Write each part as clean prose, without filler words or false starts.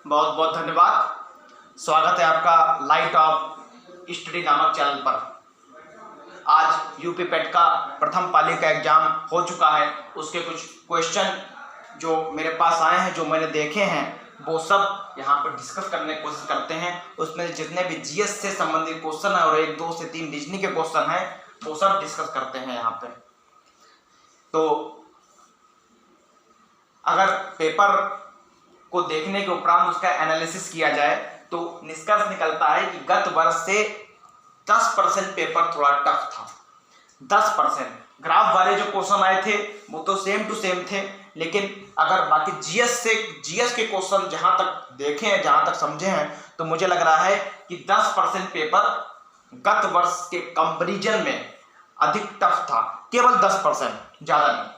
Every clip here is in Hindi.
बहुत बहुत धन्यवाद। स्वागत है आपका लाइट ऑफ स्टडी नामक चैनल पर। आज यूपी पेट का प्रथम पाली का एग्जाम हो चुका है। उसके कुछ क्वेश्चन जो मेरे पास आए हैं, जो मैंने देखे हैं, वो सब यहाँ पर डिस्कस करने की कोशिश करते हैं। उसमें जितने भी जीएस से संबंधित क्वेश्चन है और 1, 2 से 3 रीजनिंग के क्वेश्चन हैं, वो सब डिस्कस करते हैं यहाँ पे। तो अगर पेपर को देखने के उपरांत उसका एनालिसिस किया जाए तो निष्कर्ष निकलता है कि गत वर्ष से 10% पेपर थोड़ा टफ था। 10% ग्राफ वाले जो क्वेश्चन आए थे वो तो सेम टू सेम थे, लेकिन अगर बाकी जीएस के क्वेश्चन जहां तक देखे हैं, जहां तक समझे हैं, तो मुझे लग रहा है कि 10% पेपर गत वर्ष के कंपैरिजन में अधिक टफ था। केवल 10%, ज्यादा नहीं।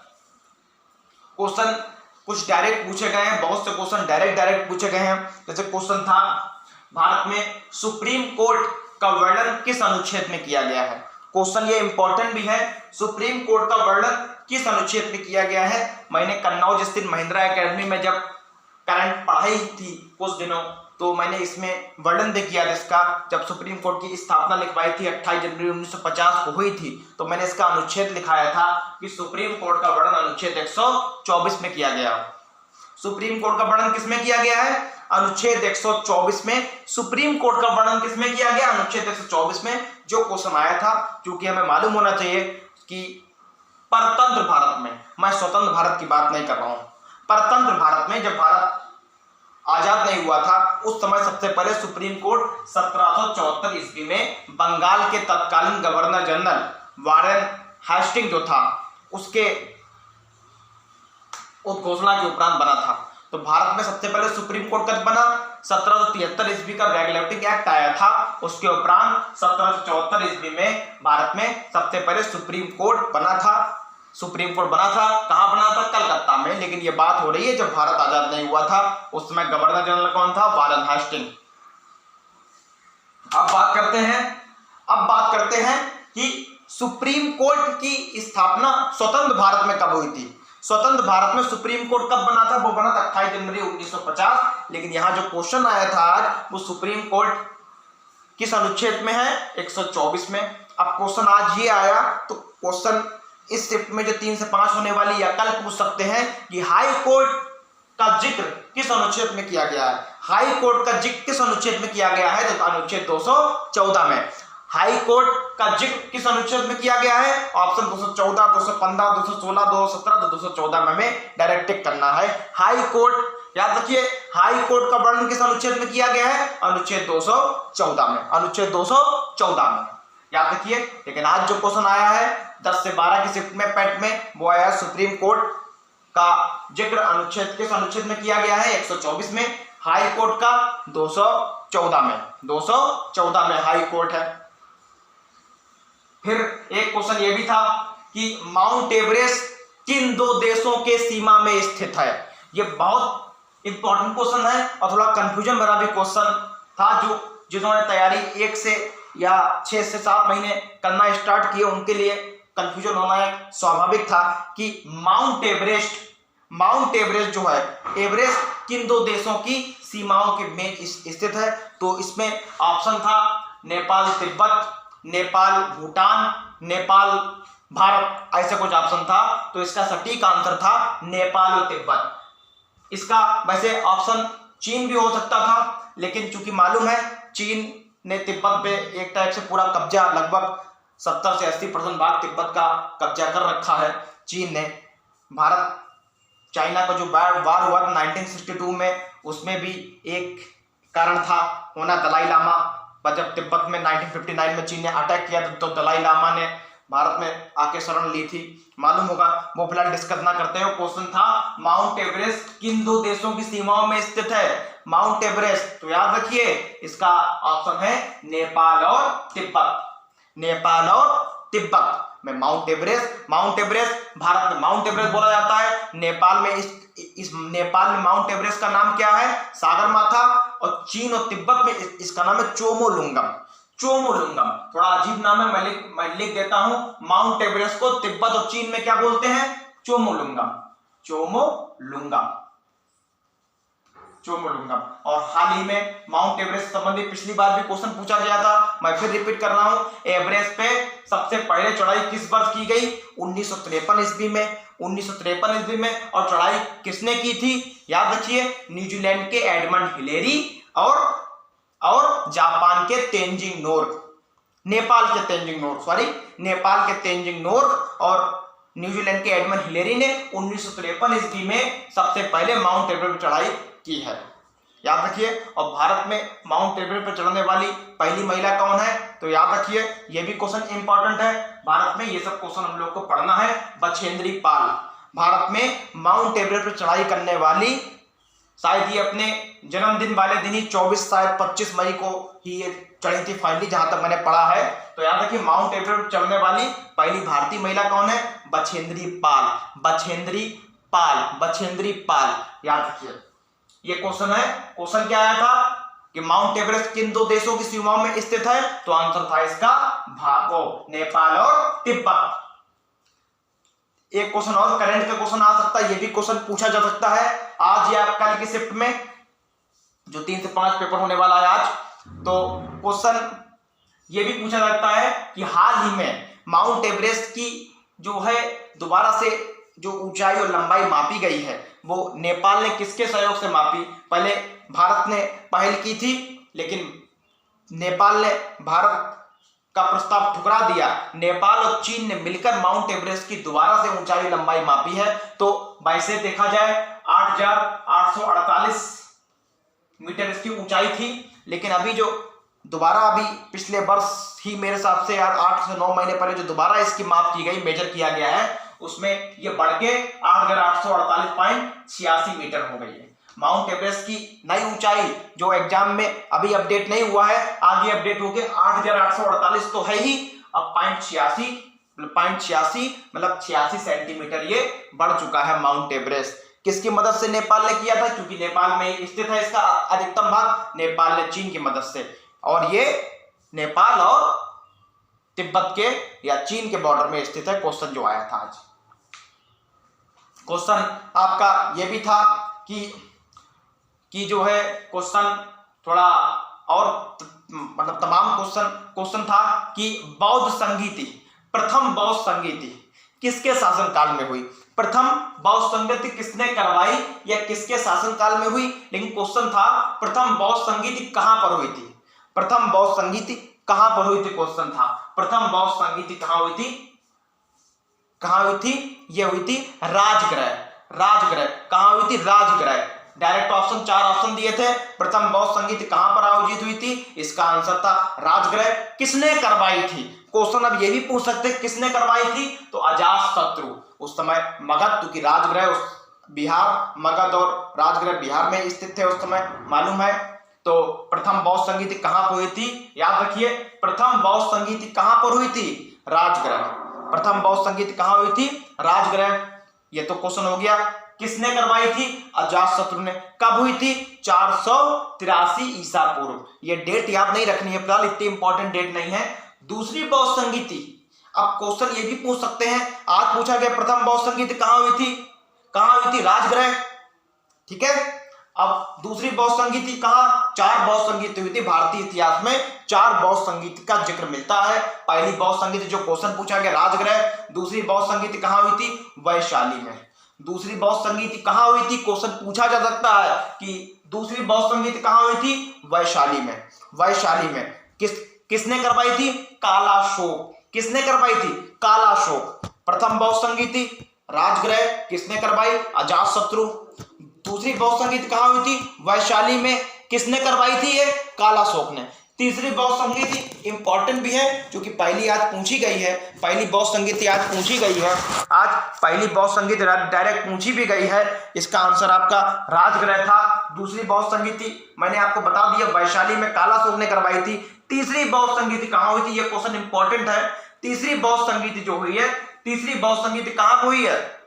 क्वेश्चन कुछ डायरेक्ट पूछे गए हैं, बहुत से क्वेश्चन डायरेक्ट पूछे गए हैं। जैसे क्वेश्चन था, भारत में सुप्रीम कोर्ट का वर्णन किस अनुच्छेद में किया गया है। क्वेश्चन ये इंपॉर्टेंट भी है, सुप्रीम कोर्ट का वर्णन किस अनुच्छेद में किया गया है। मैंने कन्नौज स्थित महिंद्रा एकेडमी में जब करंट पढ़ाई थी कुछ दिनों, तो मैंने इसमें वर्णन भी किया था इसका। जब सुप्रीम कोर्ट की स्थापना लिखवाई थी 28 जनवरी 1950 को हुई थी, तो मैंने इसका अनुच्छेद लिखाया था कि सुप्रीम कोर्ट का वर्णन अनुच्छेद 124 में किया गया। सुप्रीम कोर्ट का वर्णन किसमें किया गया है? अनुच्छेद 124 में। सुप्रीम कोर्ट का वर्णन किसमें किया गया? अनुच्छेद 124 में। जो क्वेश्चन आया था, क्योंकि हमें मालूम होना चाहिए कि परतंत्र भारत में, मैं स्वतंत्र भारत की बात नहीं कर रहा हूं, परतंत्र भारत में जब भारत आजाद नहीं हुआ था, उस समय सबसे पहले सुप्रीम कोर्ट 1774 ईस्वी में बंगाल के तत्कालीन गवर्नर जनरल वारेन हेस्टिंग जो था, उसके घोषणा के उपरांत बना था। तो भारत में सबसे पहले सुप्रीम कोर्ट कब बना? 1773 ईस्वी का रेगुलेटिंग एक्ट आया था। उसके उपरांत 1774 ईस्वी में भारत में सबसे पहले सुप्रीम कोर्ट बना था। सुप्रीम कोर्ट बना था, कहां बना था? कलकत्ता में। लेकिन यह बात हो रही है जब भारत आजाद नहीं हुआ था, उस समय गवर्नर जनरल कौन था? Warren Hasting. अब बात करते हैं कि सुप्रीम कोर्ट की स्थापना स्वतंत्र भारत में कब हुई थी। स्वतंत्र भारत में सुप्रीम कोर्ट कब बना था? वो बना था 28 जनवरी 1950। लेकिन यहां जो क्वेश्चन आया था आज, वो सुप्रीम कोर्ट किस अनुच्छेद में है? 124 में। अब क्वेश्चन आज ये आया, तो क्वेश्चन इस शिफ्ट में जो 3 से 5 होने वाली, या कल पूछ सकते हैं कि हाई कोर्ट का जिक्र किस अनुच्छेद में किया गया है। हाई कोर्ट का जिक्र किस अनुच्छेद में किया गया है? तो अनुच्छेद 214 में। हाई कोर्ट का जिक्र किस अनुच्छेद में किया गया है? ऑप्शन 214, 215, 216, 217, 214 में हमें डायरेक्ट टिक करना है। हाई कोर्ट, याद रखिए, हाई कोर्ट का वर्णन किस अनुच्छेद में किया गया है? अनुच्छेद 214 में। अनुच्छेद 214 में, याद रखिए। लेकिन आज जो क्वेश्चन आया है 10 से 12 की शिफ्ट में पेट में, वो आया सुप्रीम कोर्ट का जिक्र अनुच्छेद किस अनुच्छेद में किया गया है? 124 में। हाई कोर्ट का 214 में। 214 में हाई कोर्ट है। फिर एक क्वेश्चन ये भी था कि माउंट एवरेस्ट किन 2 देशों के सीमा में स्थित है। ये बहुत इंपॉर्टेंट क्वेश्चन है और थोड़ा कंफ्यूजन भरा भी क्वेश्चन था। जिन्होंने तैयारी 1 से या 6 से 7 महीने करना स्टार्ट किए, उनके लिए कंफ्यूजन होना एक स्वाभाविक था कि माउंट एवरेस्ट जो है, एवरेस्ट किन 2 देशों की सीमाओं के में स्थित है। तो इसमें ऑप्शन था नेपाल तिब्बत, नेपाल भूटान, नेपाल भारत, ऐसे कुछ ऑप्शन था। तो इसका सटीक आंसर था नेपाल और तिब्बत। इसका वैसे ऑप्शन चीन भी हो सकता था, लेकिन चूंकि मालूम है चीन ने तिब्बत पे एक टाइप से पूरा कब्जा, लगभग 70 से 80% भाग तिब्बत का कब्जा कर रखा है चीन ने। भारत चाइना का जो वार हुआ था 1962 में, उसमें भी एक कारण था होना दलाई लामा। जब तिब्बत में 1959 में चीन ने अटैक किया तो दलाई लामा ने भारत में आके शरण ली थी, मालूम होगा। वो फिलहाल डिस्कस ना करते हैं। क्वेश्चन था माउंट एवरेस्ट किन 2 देशों की सीमाओं में स्थित है? माउंट एवरेस्ट, तो याद रखिए इसका ऑप्शन है नेपाल और तिब्बत। नेपाल और तिब्बत में माउंट एवरेस्ट भारत में माउंट एवरेस्ट बोला जाता है। नेपाल में नेपाल में माउंट एवरेस्ट का नाम क्या है? सागरमाथा। और चीन और तिब्बत में इसका नाम है चोमोलुंगम। थोड़ा अजीब नाम है, मैं लिख देता हूं। माउंट एवरेस्ट को तिब्बत और चीन में क्या बोलते हैं? चोमोलुंगम। चोमोलुंगम। और हाल ही में माउंट एवरेस्ट से संबंधित पिछली बार भी क्वेश्चन पूछा गया था, मैं फिर रिपीट कर रहा हूं, एवरेस्ट पे सबसे पहले चढ़ाई किस वर्ष की गई? 1953 ईस्वी में, 1953 ईस्वी में। और चढ़ाई किसने की थी? याद रखिए, न्यूजीलैंड के एडमंड हिलेरी और जापान के तेंजिंग नोर्गे, नेपाल के तेंजिंग नोर्गे और न्यूजीलैंड के एडमंड हिलेरी ने 1953 ईस्वी में सबसे पहले माउंट एवरेस्ट पर चढ़ाई की है, याद रखिए। और भारत में माउंट एवरेस्ट पर चढ़ने वाली पहली महिला कौन है? तो याद रखिए, यह भी क्वेश्चन इंपॉर्टेंट है, भारत में ये सब क्वेश्चन हम लोग को पढ़ना है। बछेंद्री पाल भारत में माउंट एवरेस्ट पर चढ़ाई करने वाली, शायद ये अपने जन्मदिन वाले दिन ही 25 मई को ही ये चढ़ी थी फाइनली, जहां तक मैंने पढ़ा है। तो याद रखिए, माउंट एवरेस्ट चढ़ने वाली पहली भारतीय महिला कौन है? बछेंद्री पाल, याद रखिए। ये क्वेश्चन है, क्वेश्चन क्या आया था कि माउंट एवरेस्ट किन दो देशों की सीमाओं में स्थित है? तो आंसर था इसका नेपाल और तिब्बत। एक क्वेश्चन और करंट का क्वेश्चन आ सकता है, ये भी क्वेश्चन पूछा जा सकता है आज या कल की शिफ्ट में, जो 3 से 5 पेपर होने वाला है आज। तो क्वेश्चन ये भी पूछा जाता है कि हाल ही में माउंट एवरेस्ट की जो है दोबारा से जो ऊंचाई और लंबाई मापी गई है, वो नेपाल ने किसके सहयोग से मापी? पहले भारत ने पहल की थी, लेकिन नेपाल ने भारत का प्रस्ताव ठुकरा दिया। नेपाल और चीन ने मिलकर माउंट एवरेस्ट की दोबारा से ऊंचाई लंबाई मापी है। तो वैसे देखा जाए 8,848 मीटर इसकी ऊंचाई थी, लेकिन अभी जो दोबारा अभी पिछले वर्ष ही मेरे हिसाब से 8 से 9 महीने पहले जो दोबारा इसकी माप की गई, मेजर किया गया है, उसमें ये बढ़ के 8,848.86 मीटर हो गई है। माउंट एवरेस्ट की नई ऊंचाई जो एग्जाम में अभी अपडेट नहीं हुआ है, आगे अपडेट होके 8,848 तो है ही, अब 0.86 मतलब 86 सेंटीमीटर ये बढ़ चुका है माउंट एवरेस्ट। किसकी मदद से नेपाल ने किया था? क्योंकि नेपाल में स्थित है इसका अधिकतम भाग, नेपाल ने चीन की मदद से। और ये नेपाल और तिब्बत के या चीन के बॉर्डर में स्थित है। क्वेश्चन जो आया था आज, क्वेश्चन आपका ये भी था कि जो है क्वेश्चन थोड़ा और मतलब तमाम क्वेश्चन था कि बौद्ध संगीति, प्रथम बौद्ध संगीति किसके शासनकाल में हुई? प्रथम बौद्ध संगीति किसने करवाई या किसके शासनकाल में हुई? लेकिन क्वेश्चन था प्रथम बौद्ध संगीति कहां पर हुई थी? प्रथम बौद्ध संगीति कहां पर हुई थी? क्वेश्चन था प्रथम बौद्ध संगीति कहां हुई थी? ये हुई थी राजगृह। कहां हुई थी? राजगृह। डायरेक्ट ऑप्शन 4 ऑप्शन दिए थे, प्रथम बौद्ध संगीति कहां पर आयोजित हुई थी? इसका आंसर था राजगृह। किसने करवाई थी? क्वेश्चन अब ये भी पूछ सकते किसने करवाई थी? तो अजातशत्रु। उस समय मगध, क्योंकि राजगृह बिहार, मगध और राजगृह बिहार में स्थित थे उस समय, मालूम है। तो प्रथम बौद्ध संगीति कहां पर हुई थी? याद रखिए, प्रथम बौद्ध संगीति कहां पर हुई थी? राजगृह। प्रथम बौद्ध संगीति कहां हुई थी? राजगृह। ये तो क्वेश्चन हो गया। किसने करवाई थी? अजातशत्रु ने। कब हुई थी? 483 ईसा पूर्व। ये डेट याद नहीं रखनी है फिलहाल, इतनी इंपॉर्टेंट डेट नहीं है। दूसरी बौद्ध संगीति, अब क्वेश्चन ये भी पूछ सकते हैं, आज पूछा गया प्रथम बौद्ध संगीति कहां हुई थी? राजगृह, ठीक है। अब दूसरी बौद्ध संगीति कहां? 4 बौद्ध संगीति हुई थी भारतीय इतिहास में, 4 बौद्ध संगीति का जिक्र मिलता है। पहली बौद्ध संगीति जो क्वेश्चन पूछा गया राजगृह, दूसरी बौद्ध संगीति कहां हुई थी? वैशाली में। दूसरी बौद्ध संगीति कहां हुई थी? क्वेश्चन पूछा जा सकता है कि दूसरी बौद्ध संगीति कहां हुई थी? वैशाली में। किसने करवाई थी? कालाशोक। किसने करवाई थी? कालाशोक। प्रथम बौद्ध संगीति राजगृह, किसने करवाई? अजातशत्रु। दूसरी बौद्ध संगीति कहां हुई थी? वैशाली में, किसने करवाई थी? ये कालाशोक ने। तीसरी बौद्ध संगीति इंपॉर्टेंट भी है क्योंकि पहली आज पूछी गई है, पहली बौद्ध संगीति आज पूछी गई है, आज पहली बौद्ध संगीति डायरेक्ट पूछी भी गई है। इसका आंसर आपका राजगृह था। दूसरी बौद्ध संगीति मैंने आपको बता दिया, वैशाली में कालाशोक ने करवाई थी। तीसरी बौद्ध संगीति कहां हुई थी? ये क्वेश्चन इंपॉर्टेंट है। तीसरी बौद्ध संगीति जो हुई है, तीसरी बौद्ध संगीति कहां हुई है?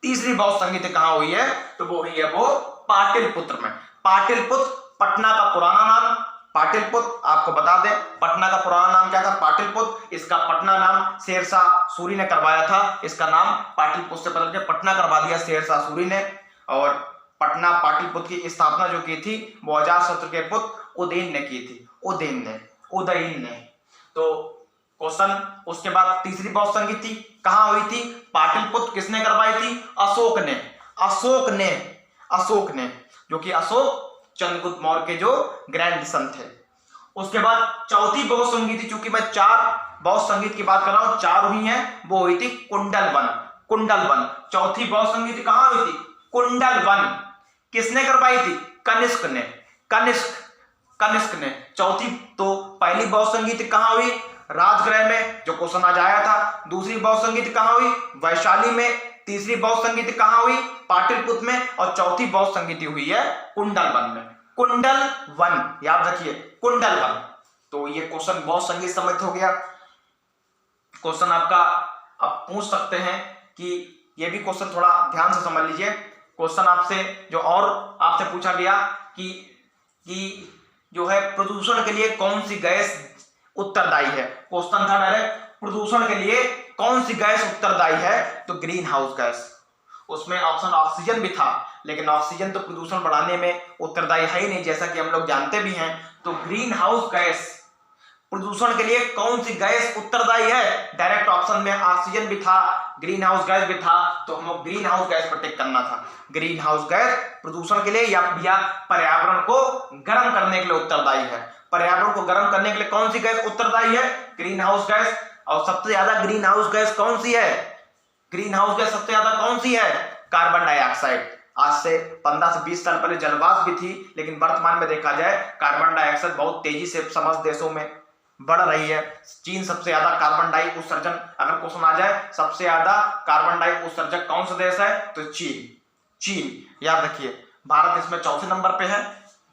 तीसरी बौद्ध संगीति कहां हुई है? तो वो हुई है वो पाटलिपुत्र में। पाटलिपुत्र पटना का पुराना नाम, पाटलिपुत्र आपको बता दें पटना का पुराना नाम क्या था? पाटलिपुत्र। इसका पटना नाम शेरशाह सूरी ने करवाया था। इसका नाम पाटलिपुत्र से बदल के पटना करवा दिया शेरशाह सूरी ने। और पटना पाटलिपुत्र की स्थापना जो की थी वो अजातशत्रु के पुत्र उदयन ने की थी, उदयन ने। तो क्वेश्चन उसके बाद तीसरी बहुत संगीति कहां हुई थी? पाटलिपुत्र। किसने करवाई थी? अशोक ने, जो कि अशोक चंद्रगुप्त मौर्य के जो ग्रैंड सन थे। उसके बाद चौथी बहुत संगीति, चूंकि मैं 4 बहुत संगीत की बात कर रहा हूं, 4 हुई हैं, वो हुई थी कुंडल वन। चौथी बहुत संगीति कहां हुई थी? कुंडल वन। किसने करवाई थी? कनिष्क ने। चौथी तो पहली बहुत संगीति कहां हुई? राजगृह में, जो क्वेश्चन आज आया था। दूसरी बहुत संगीति कहां हुई? वैशाली में। तीसरी बहुत संगीति कहां हुई? पाटलिपुत्र में। और चौथी बहुत संगीति हुई है कुंडल वन में। कुंडल वन, याद रखिए, कुंडल वन। तो ये क्वेश्चन बहुत संगीत समेत हो गया। क्वेश्चन आपका आप पूछ सकते हैं कि ये भी क्वेश्चन थोड़ा ध्यान से समझ लीजिए। क्वेश्चन आपसे जो और आपसे पूछा गया कि जो है प्रदूषण के लिए कौन सी गैस उत्तरदायी है। क्वेश्चन था डायरेक्ट, प्रदूषण के लिए कौन सी गैस उत्तरदायी है? तो ग्रीन हाउस गैस। उसमें ऑप्शन ऑक्सीजन भी था, लेकिन ऑक्सीजन तो प्रदूषण बढ़ाने में उत्तरदायी है ही नहीं, जैसा कि हम लोग जानते भी हैं। तो ग्रीन हाउस गैस, प्रदूषण के लिए कौन सी गैस उत्तरदायी है? डायरेक्ट ऑप्शन में ऑक्सीजन भी था, ग्रीन हाउस गैस भी था, तो हमें ग्रीन हाउस गैस पर टिक करना था। ग्रीन हाउस गैस प्रदूषण के लिए या पर्यावरण को गर्म करने के लिए उत्तरदायी है। पर्यावरण को गर्म करने के लिए कौन सी गैस उत्तरदायी है? Green house gas. और सबसे ज्यादा ग्रीन हाउस गैस कौन सी है? ग्रीन हाउस गैस सबसे ज्यादा कौन सी है? Carbon dioxide. आज से 15 से 20 साल पहले जलवाष्प भी थी, लेकिन वर्तमान में देखा जाए कार्बन डाइऑक्साइड बहुत तेजी से समस्त देशों में बढ़ रही है। चीन सबसे ज्यादा कार्बन डाई उत्सर्जन, अगर क्वेश्चन आ जाए सबसे ज्यादा कार्बन डाई उत्सर्जक कौन सा देश है? तो चीन। याद रखिए, भारत इसमें चौथे नंबर पे है।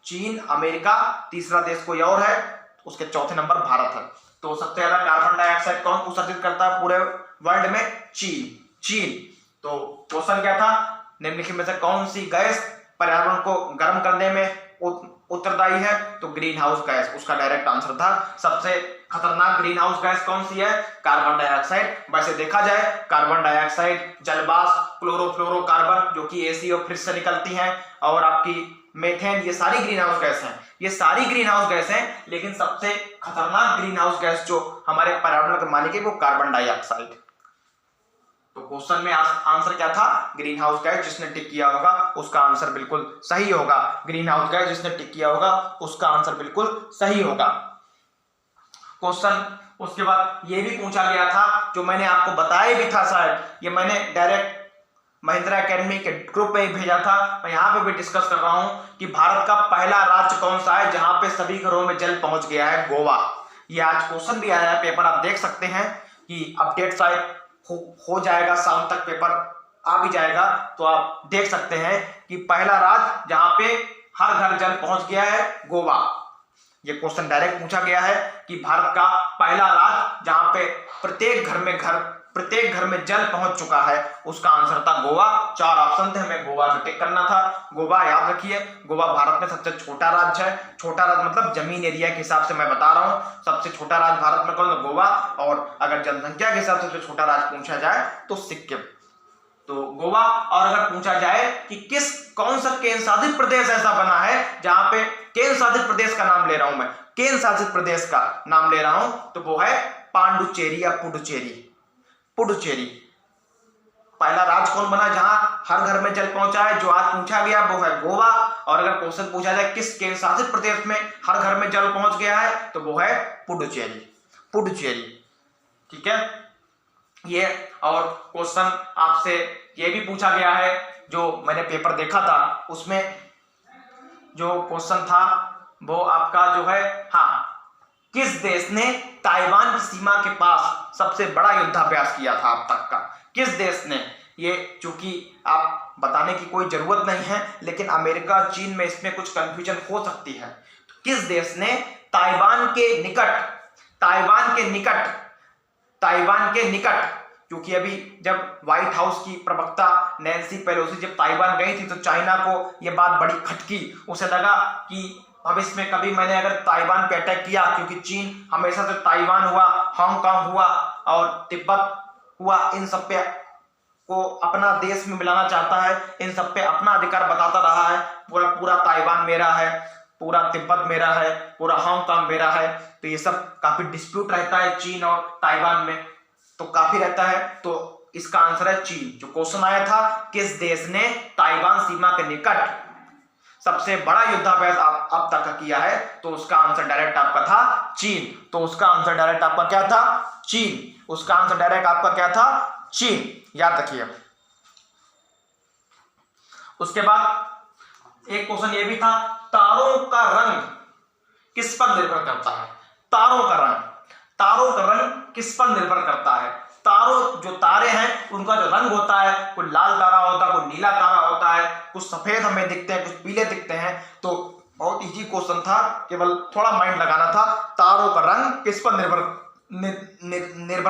चीन, अमेरिका, तीसरा देश कोई और है, उसके चौथे नंबर भारत है। तो सबसे ज्यादा कार्बन डाइऑक्साइड कौन उत्सर्जित करता है पूरे वर्ल्ड में? चीन। तो क्वेश्चन क्या था? निम्नलिखित में से कौन सी गैस पर्यावरण को गर्म करने में उत्तरदायी है? तो ग्रीन हाउस गैस उसका डायरेक्ट आंसर था। सबसे खतरनाक ग्रीन हाउस गैस कौन सी है? Carbon dioxide. वैसे देखा जाए कार्बन डाइऑक्साइड, जलवाष्प, क्लोरोफ्लोरोकार्बन जो कि एसी और फ्रिज से निकलती हैं, और आपकी मेथेन, ये सारी ग्रीन हाउस गैस हैं। ये सारी ग्रीन हाउस गैस हैं, लेकिन सबसे खतरनाक ग्रीन हाउस गैस जो हमारे पर्यावरण के मालिक है वो कार्बन डाइऑक्साइड। तो क्वेश्चन में आंसर क्या था? Green house gas. जिसने टिक किया होगा उसका आंसर बिल्कुल सही होगा। ग्रीन हाउस गैस जिसने टिक किया होगा उसका आंसर बिल्कुल सही होगा। क्वेश्चन उसके बाद ये भी पूछा गया था, जो मैंने आपको बताया भी था शायद, ये मैंने डायरेक्ट महिंद्रा एकेडमी के ग्रुप में भेजा था, मैं यहाँ पे भी डिस्कस कर रहा हूँ कि भारत का पहला राज्य कौन सा है जहां पे सभी घरों में जल पहुंच गया है? गोवा। ये आज क्वेश्चन भी आया है पेपर, आप देख सकते हैं कि अपडेट शायद हो जाएगा, शाम तक पेपर आ भी जाएगा, तो आप देख सकते हैं कि पहला राज्य जहां पे हर घर जल पहुंच गया है, गोवा। ये क्वेश्चन डायरेक्ट पूछा गया है कि भारत का पहला राज्य जहां पे प्रत्येक घर में जल पहुंच चुका है, उसका आंसर था गोवा। 4 ऑप्शन थे, हमें गोवा में टिक करना था। गोवा याद रखिए, गोवा भारत में सबसे छोटा राज्य है। छोटा राज्य मतलब जमीन एरिया के हिसाब से मैं बता रहा हूं, सबसे छोटा राज्य भारत में कौन? तो गोवा। और अगर जनसंख्या के हिसाब से सबसे छोटा राज्य पूछा जाए तो सिक्किम। तो गोवा। और अगर पूछा जाए कि कौन सा केंद्र शासित प्रदेश ऐसा बना है जहां पे, केंद्र शासित प्रदेश का नाम ले रहा हूं मैं, केंद्र शासित प्रदेश का नाम ले रहा हूं, तो वो है पांडुचेरी या पुडुचेरी। पहला राज्य कौन बना जहां हर घर में जल पहुंचा है, जो आज पूछा गया वो है गोवा। और अगर क्वेश्चन पूछा जाए किस केंद्र शासित प्रदेश में हर घर में जल पहुंच गया है, तो वो है पुडुचेरी। ठीक है ये। और क्वेश्चन आपसे ये भी पूछा गया है, जो मैंने पेपर देखा था उसमें जो क्वेश्चन था वो आपका जो है, हाँ, किस देश ने ताइवान की सीमा के पास सबसे बड़ा युद्धाभ्यास किया था अब तक का? किस देश ने? ये चूंकि आप बताने की कोई जरूरत नहीं है, लेकिन अमेरिका, चीन में इसमें कुछ कंफ्यूजन हो सकती है। तो किस देश ने ताइवान के निकट, क्योंकि अभी जब व्हाइट हाउस की प्रवक्ता नैन्सी पेलोसी जब ताइवान गई थी तो चाइना को यह बात बड़ी खटकी। उसे लगा कि भविष्य में कभी मैंने अगर ताइवान पे अटैक किया, क्योंकि चीन हमेशा से ताइवान हुआ, हांगकांग हुआ और तिब्बत हुआ, इन सब पे को अपना देश में मिलाना चाहता है, इन सब पे अपना अधिकार बताता रहा है, पूरा पूरा ताइवान मेरा है, पूरा तिब्बत मेरा है, पूरा हांगकांग मेरा है। तो ये सब काफी डिस्प्यूट रहता है चीन और ताइवान में, तो काफी रहता है। तो इसका आंसर है चीन। जो क्वेश्चन आया था किस देश ने ताइवान सीमा के निकट सबसे बड़ा युद्धाभ्यास अब तक का किया है, तो उसका आंसर डायरेक्ट आपका था चीन। तो उसका आंसर डायरेक्ट आपका क्या था? चीन। उसका आंसर डायरेक्ट आपका क्या था? चीन। याद रखिए। उसके बाद एक क्वेश्चन ये भी था, तारों का रंग किस पर निर्भर करता है? तारों का रंग किस पर निर्भर करता है? तारों, जो तारे हैं उनका जो रंग होता है, कोई लाल तारा होता है, कोई नीला तारा होता है, कुछ सफेद हमें दिखते हैं, कुछ पीले दिखते हैं। तो बहुत इजी क्वेश्चन था, केवल थोड़ा माइंड लगाना था। तारों का रंग किस पर निर्भर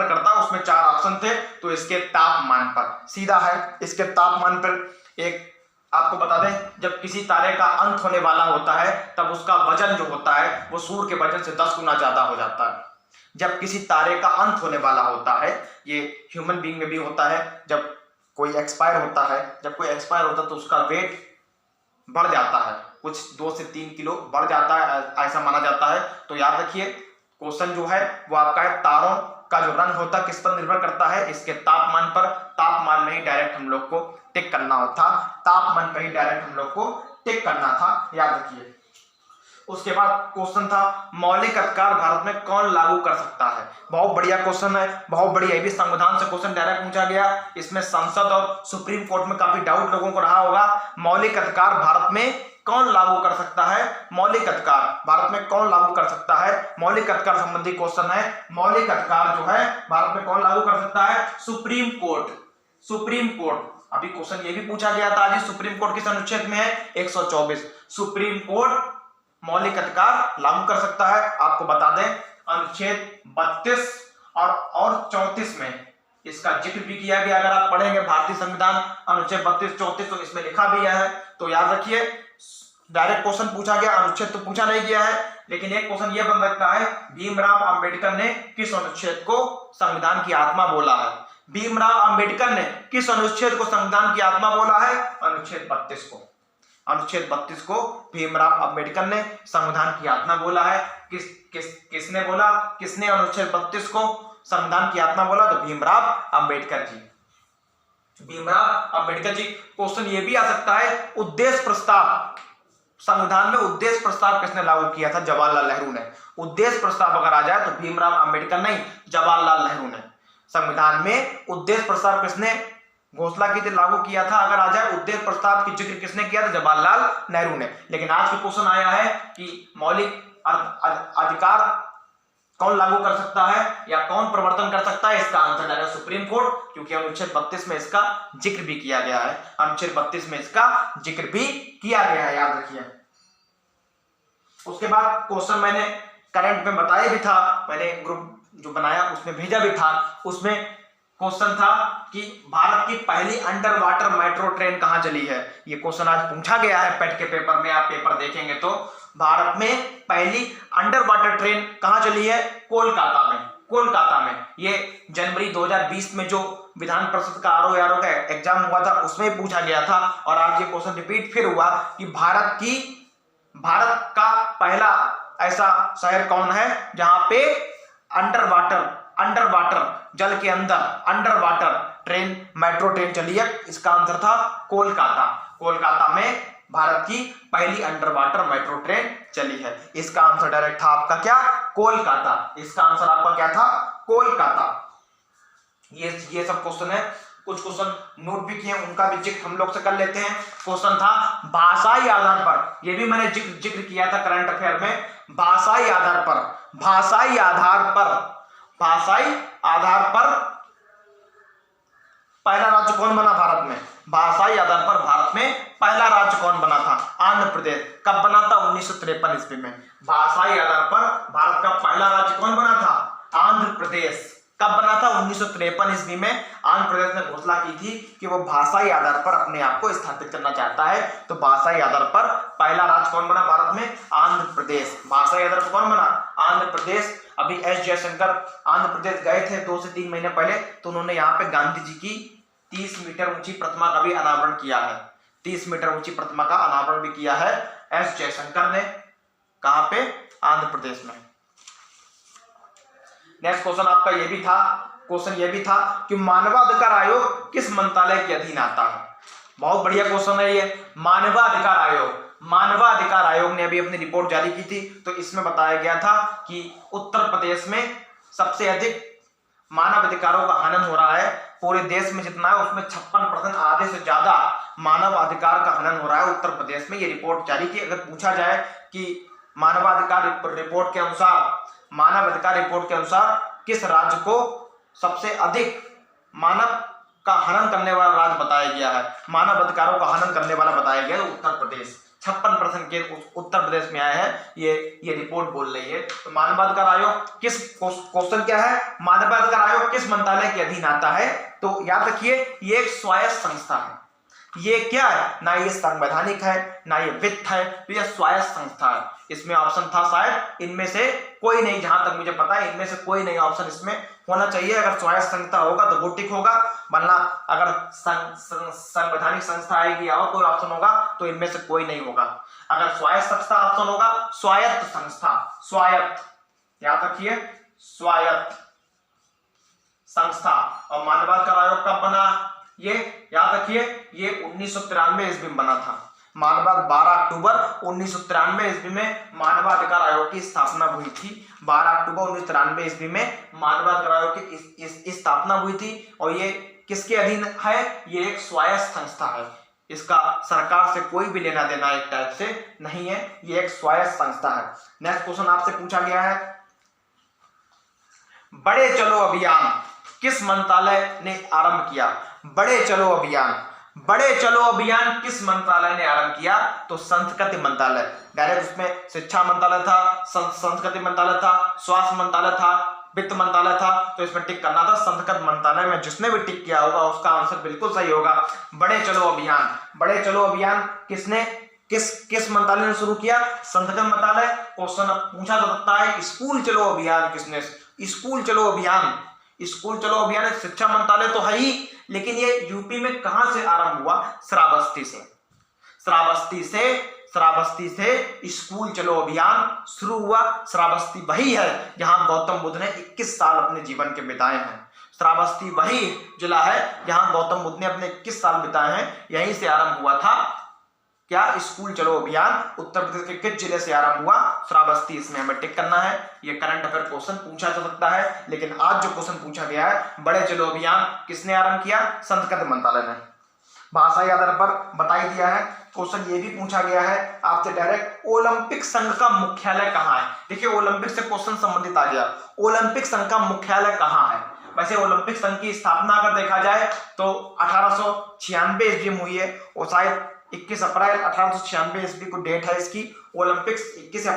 करता है? उसमें 4 ऑप्शन थे, तो इसके तापमान पर सीधा है। इसके तापमान पर एक आपको बता दें, जब किसी तारे का अंत होने वाला होता है तब उसका वजन जो होता है वो सूर्य के वजन से 10 गुना ज्यादा हो जाता है। जब किसी तारे का अंत होने वाला होता है, ये ह्यूमन बीइंग में भी होता है, जब कोई एक्सपायर होता है, तो उसका वेट बढ़ जाता है, कुछ 2 से 3 किलो बढ़ जाता है, ऐसा माना जाता है। तो याद रखिए क्वेश्चन जो है वो आपका है, तारों का जो रंग होता है किस पर निर्भर करता है? इसके तापमान पर। तापमान में ही डायरेक्ट हम लोग को टिक करना था, तापमान पर ही डायरेक्ट हम लोग को टिक करना था, याद रखिए। उसके बाद क्वेश्चन था, मौलिक अधिकार भारत में कौन लागू कर सकता है? बहुत बढ़िया क्वेश्चन है, बहुत बढ़िया। ये भी संविधान से क्वेश्चन डायरेक्ट पूछा गया। इसमें संसद और सुप्रीम कोर्ट में काफी डाउट लोगों को रहा होगा। मौलिक अधिकार भारत में कौन लागू कर सकता है? मौलिक अधिकार भारत में कौन लागू कर सकता है? मौलिक अधिकार संबंधी क्वेश्चन है। मौलिक अधिकार जो है भारत में कौन लागू कर सकता है? Supreme court. अभी क्वेश्चन ये भी पूछा गया था आज, सुप्रीम कोर्ट किस अनुच्छेद में है? 124। सुप्रीम कोर्ट मौलिक अधिकार लागू कर सकता है। आपको बता दें अनुच्छेद 32 और 34 में इसका जिक्र भी किया गया। अगर आप पढ़ेंगे भारतीय संविधान अनुच्छेद 32-34 तो इसमें लिखा भी है। तो याद रखिए, डायरेक्ट क्वेश्चन पूछा गया, अनुच्छेद तो पूछा नहीं गया है, लेकिन एक क्वेश्चन यह बन सकता है, भीमराव अंबेडकर ने किस अनुच्छेद को संविधान की आत्मा बोला है? भीमराव अंबेडकर ने किस अनुच्छेद को संविधान की आत्मा बोला है? अनुच्छेद 32 को। अनुच्छेद 32 को भीमराव अंबेडकर ने संविधान की आत्मा बोला है। किसने बोला? किसने अनुच्छेद 32 को संविधान की आत्मा बोला? तो भीमराव अंबेडकर जी। क्वेश्चन ये भी आ सकता है, उद्देश्य प्रस्ताव, संविधान में उद्देश्य प्रस्ताव किसने लागू किया था? जवाहरलाल नेहरू ने। उद्देश्य प्रस्ताव अगर आ जाए तो भीमराव अंबेडकर नहीं, जवाहरलाल नेहरू ने। संविधान में उद्देश्य प्रस्ताव किसने घोषणा की थी, लागू किया था? अगर आ जाए उद्देश्य प्रस्ताव की जिक्र किसने किया था? जवाहरलाल नेहरू ने। लेकिन आज का क्वेश्चन आया है कि मौलिक अधिकार कौन लागू कर सकता है या कौन प्रवर्तन कर सकता है? इसका आंसर आएगा सुप्रीम कोर्ट, क्योंकि अनुच्छेद 32 में इसका जिक्र भी किया गया है। अनुच्छेद 32 में इसका जिक्र भी किया गया है, याद रखिए। उसके बाद क्वेश्चन मैंने करंट में बताया भी था, मैंने ग्रुप जो बनाया उसमें भेजा भी था। उसमें क्वेश्चन था कि भारत की पहली अंडर वाटर मेट्रो ट्रेन कहां चली है? ये क्वेश्चन आज पूछा गया है पेट के पेपर में। आप पेपर देखेंगे तो भारत में पहली अंडर वाटर ट्रेन कहां चली है? कोलकाता में। ये जनवरी 2020 में जो विधान परिषद का आरओ का एग्जाम हुआ था उसमें पूछा गया था, और आज ये क्वेश्चन रिपीट फिर हुआ कि भारत का पहला ऐसा शहर कौन है जहां पे अंडर वाटर जल के अंदर under water train, metro train चली है? इसका आंसर था कोलकाता में भारत की पहली अंडर वाटर मेट्रो ट्रेन चली है। इसका आंसर डायरेक्ट था आपका क्या? कोलकाता। इसका आंसर आपका क्या था? कोलकाता। ये सब क्वेश्चन है। कुछ क्वेश्चन नोट भी किए, उनका भी जिक्र हम लोग से कर लेते हैं। क्वेश्चन था भाषाई आधार पर, ये भी मैंने जिक्र किया था करंट अफेयर में। भाषाई आधार पर पहला राज्य कौन बना भारत में? भाषाई आधार पर भारत में पहला राज्य कौन बना था? आंध्र प्रदेश। कब बना था? 1953 ईस्वी में। भाषाई आधार पर भारत का पहला राज्य कौन बना था? आंध्र प्रदेश। कब बना था? 1953 ईस्वी में। आंध्र प्रदेश ने घोषणा की थी कि वो भाषाई आधार पर अपने आप को स्थापित करना चाहता है। तो भाषाई आधार पर पहला राज्य कौन बना भारत में? आंध्र प्रदेश। भाषाई आधार पर कौन बना? आंध्र प्रदेश। अभी एस जयशंकर आंध्र प्रदेश गए थे 2 से 3 महीने पहले, तो उन्होंने यहाँ पे गांधी जी की 30 मीटर ऊंची प्रतिमा का भी अनावरण किया है। 30 मीटर ऊंची प्रतिमा का अनावरण भी किया है एस जयशंकर ने। कहां पे? आंध्र प्रदेश में। नेक्स्ट क्वेश्चन आपका ये भी था, क्वेश्चन ये भी था कि मानवाधिकार आयोग किस मंत्रालय के अधीन आता है? बहुत बढ़िया क्वेश्चन है ये। मानवाधिकार आयोग, मानवाधिकार आयोग ने अभी अपनी रिपोर्ट जारी की थी, तो इसमें बताया गया था कि उत्तर प्रदेश में सबसे अधिक मानव अधिकारों का हनन हो रहा है। पूरे देश में जितना है उसमें 56%, आधे से ज्यादा मानव अधिकार का हनन हो रहा है उत्तर प्रदेश में। ये रिपोर्ट जारी की। अगर पूछा जाए कि मानवाधिकार रिपोर्ट के अनुसार, मानव अधिकार रिपोर्ट के अनुसार किस राज्य को सबसे अधिक मानव का हनन करने वाला राज्य बताया गया है, मानव अधिकारों का हनन करने वाला बताया गया है, तो उत्तर प्रदेश। 56% के उत्तर प्रदेश में आया है, ये रिपोर्ट बोल रही है। तो मानवाधिकार आयोग किस, क्वेश्चन क्या है, मानवाधिकार आयोग किस मंत्रालय के अधीन आता है? तो याद रखिए ये एक स्वायत्त संस्था है। ये क्या है? ना ये संवैधानिक है, ना ये वित्त है, तो यह स्वायत्त संस्था है। इसमें ऑप्शन था शायद इनमें से कोई नहीं, जहां तक मुझे पता है इनमें से कोई नहीं ऑप्शन इसमें होना चाहिए। अगर स्वायत्त संस्था होगा तो वो टिक होगा, वरना अगर संवैधानिक संस्था आएगी या और कोई ऑप्शन होगा तो इनमें से कोई नहीं होगा। अगर स्वायत्त संस्था ऑप्शन होगा, स्वायत्त संस्था, स्वायत्त, याद रखिए स्वायत्त संस्था। और मानवाधिकार आयोग कब बना? ये याद रखिए ये 1993 ईस्वी में बना था। 12 अक्टूबर 1993 ईस्वी में मानवाधिकार आयोग की स्थापना हुई थी। 12 अक्टूबर 1993 ईस्वी में मानवाधिकार आयोग की स्थापना हुई थी। और ये किसके अधीन है? ये एक स्वायत्त संस्था है। इसका सरकार से कोई भी लेना देना एक टाइप से नहीं है, ये एक स्वायत्त संस्था है। नेक्स्ट क्वेश्चन आपसे पूछा गया है, बड़े चलो अभियान किस मंत्रालय ने आरंभ किया? बड़े चलो अभियान, बड़े चलो अभियान किस मंत्रालय ने आरंभ किया? तो संस्कृति मंत्रालय। डायरेक्ट उसमें शिक्षा मंत्रालय था, संस्कृति मंत्रालय था, स्वास्थ्य मंत्रालय था, वित्त मंत्रालय था, तो इसमें टिक करना था संस्कृति मंत्रालय में। जिसने भी टिक किया होगा उसका आंसर बिल्कुल सही होगा। बड़े चलो अभियान, बड़े चलो अभियान किसने, किस मंत्रालय ने शुरू किया? संस्कृति मंत्रालय। क्वेश्चन पूछा जा सकता है स्कूल चलो अभियान किसने? स्कूल चलो अभियान, स्कूल चलो अभियान शिक्षा मंत्रालय तो है ही, लेकिन ये यूपी में कहां से आरंभ हुआ? श्रावस्ती से। श्रावस्ती से स्कूल चलो अभियान शुरू हुआ। श्रावस्ती वही है जहां गौतम बुद्ध ने 21 साल अपने जीवन के बिताए हैं। श्रावस्ती वही जिला है जहां गौतम बुद्ध ने अपने 21 साल बिताए हैं। यहीं से आरंभ हुआ था क्या? स्कूल चलो अभियान। उत्तर प्रदेश के किस जिले से आरंभ हुआ? श्रावस्ती। इसमें हमें टिक करना है। ये करंट अफेयर क्वेश्चन पूछा जा सकता है, लेकिन आज जो क्वेश्चन पूछा गया है, बड़े चलो अभियान किसने आरंभ किया? संस्कृति मंत्रालय ने। भाषाई आधार पर बताई दिया है। क्वेश्चन ये भी पूछा गया है आपसे डायरेक्ट, ओलंपिक संघ का मुख्यालय कहाँ है? देखिए ओलंपिक से क्वेश्चन संबंधित आ गया। ओलंपिक संघ का मुख्यालय कहाँ है? वैसे ओलंपिक संघ की स्थापना अगर देखा जाए तो 1896 ईस्वी में हुई है, और शायद 21 अप्रैल 1896 ईस्वी को डेट है इसकी। ओलंपिक्स 21 या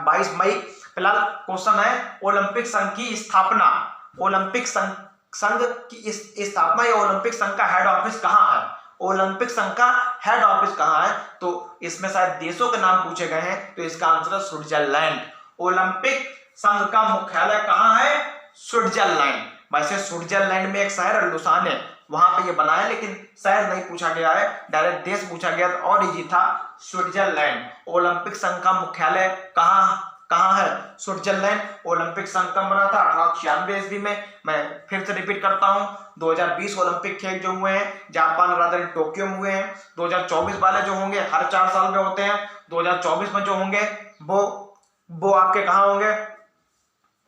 22 मई। फिलहाल क्वेश्चन है ओलंपिक संघ की स्थापना, ओलंपिक संघ की स्थापना या ओलंपिक संघ का हेड ऑफिस कहाँ है? ओलंपिक संघ का हेड ऑफिस कहाँ है? तो इसमें शायद देशों के नाम पूछे गए हैं, तो इसका आंसर है स्विट्जरलैंड। ओलंपिक संघ का मुख्यालय कहाँ है? स्विट्जरलैंड। वैसे स्विट्जरलैंड में एक शहर है लुसान है, वहां पे ये बना है, लेकिन शहर नहीं पूछा गया है, डायरेक्ट देश पूछा गया तो और इजी था, स्विट्जरलैंड। ओलंपिक संघ का मुख्यालय कहाँ है? स्विट्जरलैंड। ओलंपिक संघ कब बना था? 1896 ईस्वी में। मैं फिर से रिपीट करता हूं, 2020 ओलंपिक खेल जो हुए हैं जापान राजधानी टोक्यो में हुए हैं। 2024 वाले जो होंगे हर 4 साल में होते हैं। 2024 में जो होंगे वो आपके कहाँ होंगे?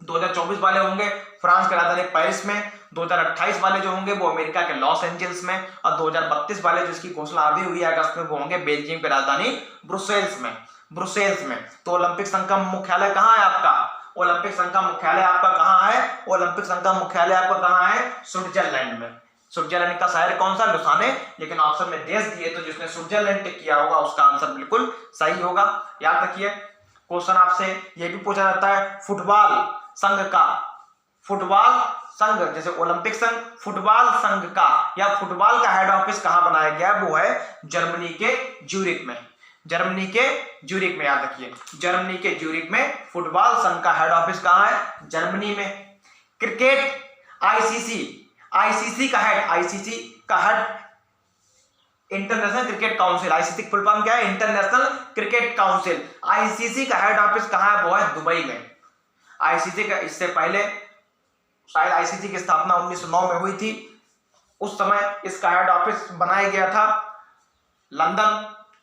2024 वाले होंगे फ्रांस की राजधानी पेरिस में। 2028 वाले जो होंगे वो अमेरिका के लॉस एंजल्स में। और 2032 वाले जिसकी घोषणा अभी हुई है अगस्त में, वो होंगे बेल्जियम की राजधानी ब्रुसेल्स में। तो ओलंपिक संघ का मुख्यालय कहाँ है आपका? ओलंपिक संघ का मुख्यालय आपका कहाँ है? ओलंपिक संघ का मुख्यालय आपका कहाँ है? स्विट्जरलैंड में। स्विट्जरलैंड का शहर कौन सा? लुसान है। लेकिन ऑप्शन में देश दिए तो जिसने स्विट्जरलैंड टिक किया होगा उसका आंसर बिल्कुल सही होगा। याद रखिए क्वेश्चन आपसे यह भी पूछा जाता है, फुटबॉल संघ का, फुटबॉल संघ जैसे ओलंपिक संघ, फुटबॉल संघ का या फुटबॉल का हेड ऑफिस कहां बनाया गया है? वो है जर्मनी के ज्यूरिख में। जर्मनी के ज्यूरिख में, याद रखिए जर्मनी के ज्यूरिख में फुटबॉल संघ का हेड ऑफिस कहां है? जर्मनी में। क्रिकेट आईसीसी का हेड, आईसीसी का head international cricket council, ICC की फुल फॉर्म क्या है? International cricket council. आईसीसी का हेड ऑफिस कहाँ है? वो है दुबई में। आईसीसी का, इससे पहले शायद आईसीसी की स्थापना 1909 में हुई थी, उस समय इसका हेड ऑफिस बनाया गया था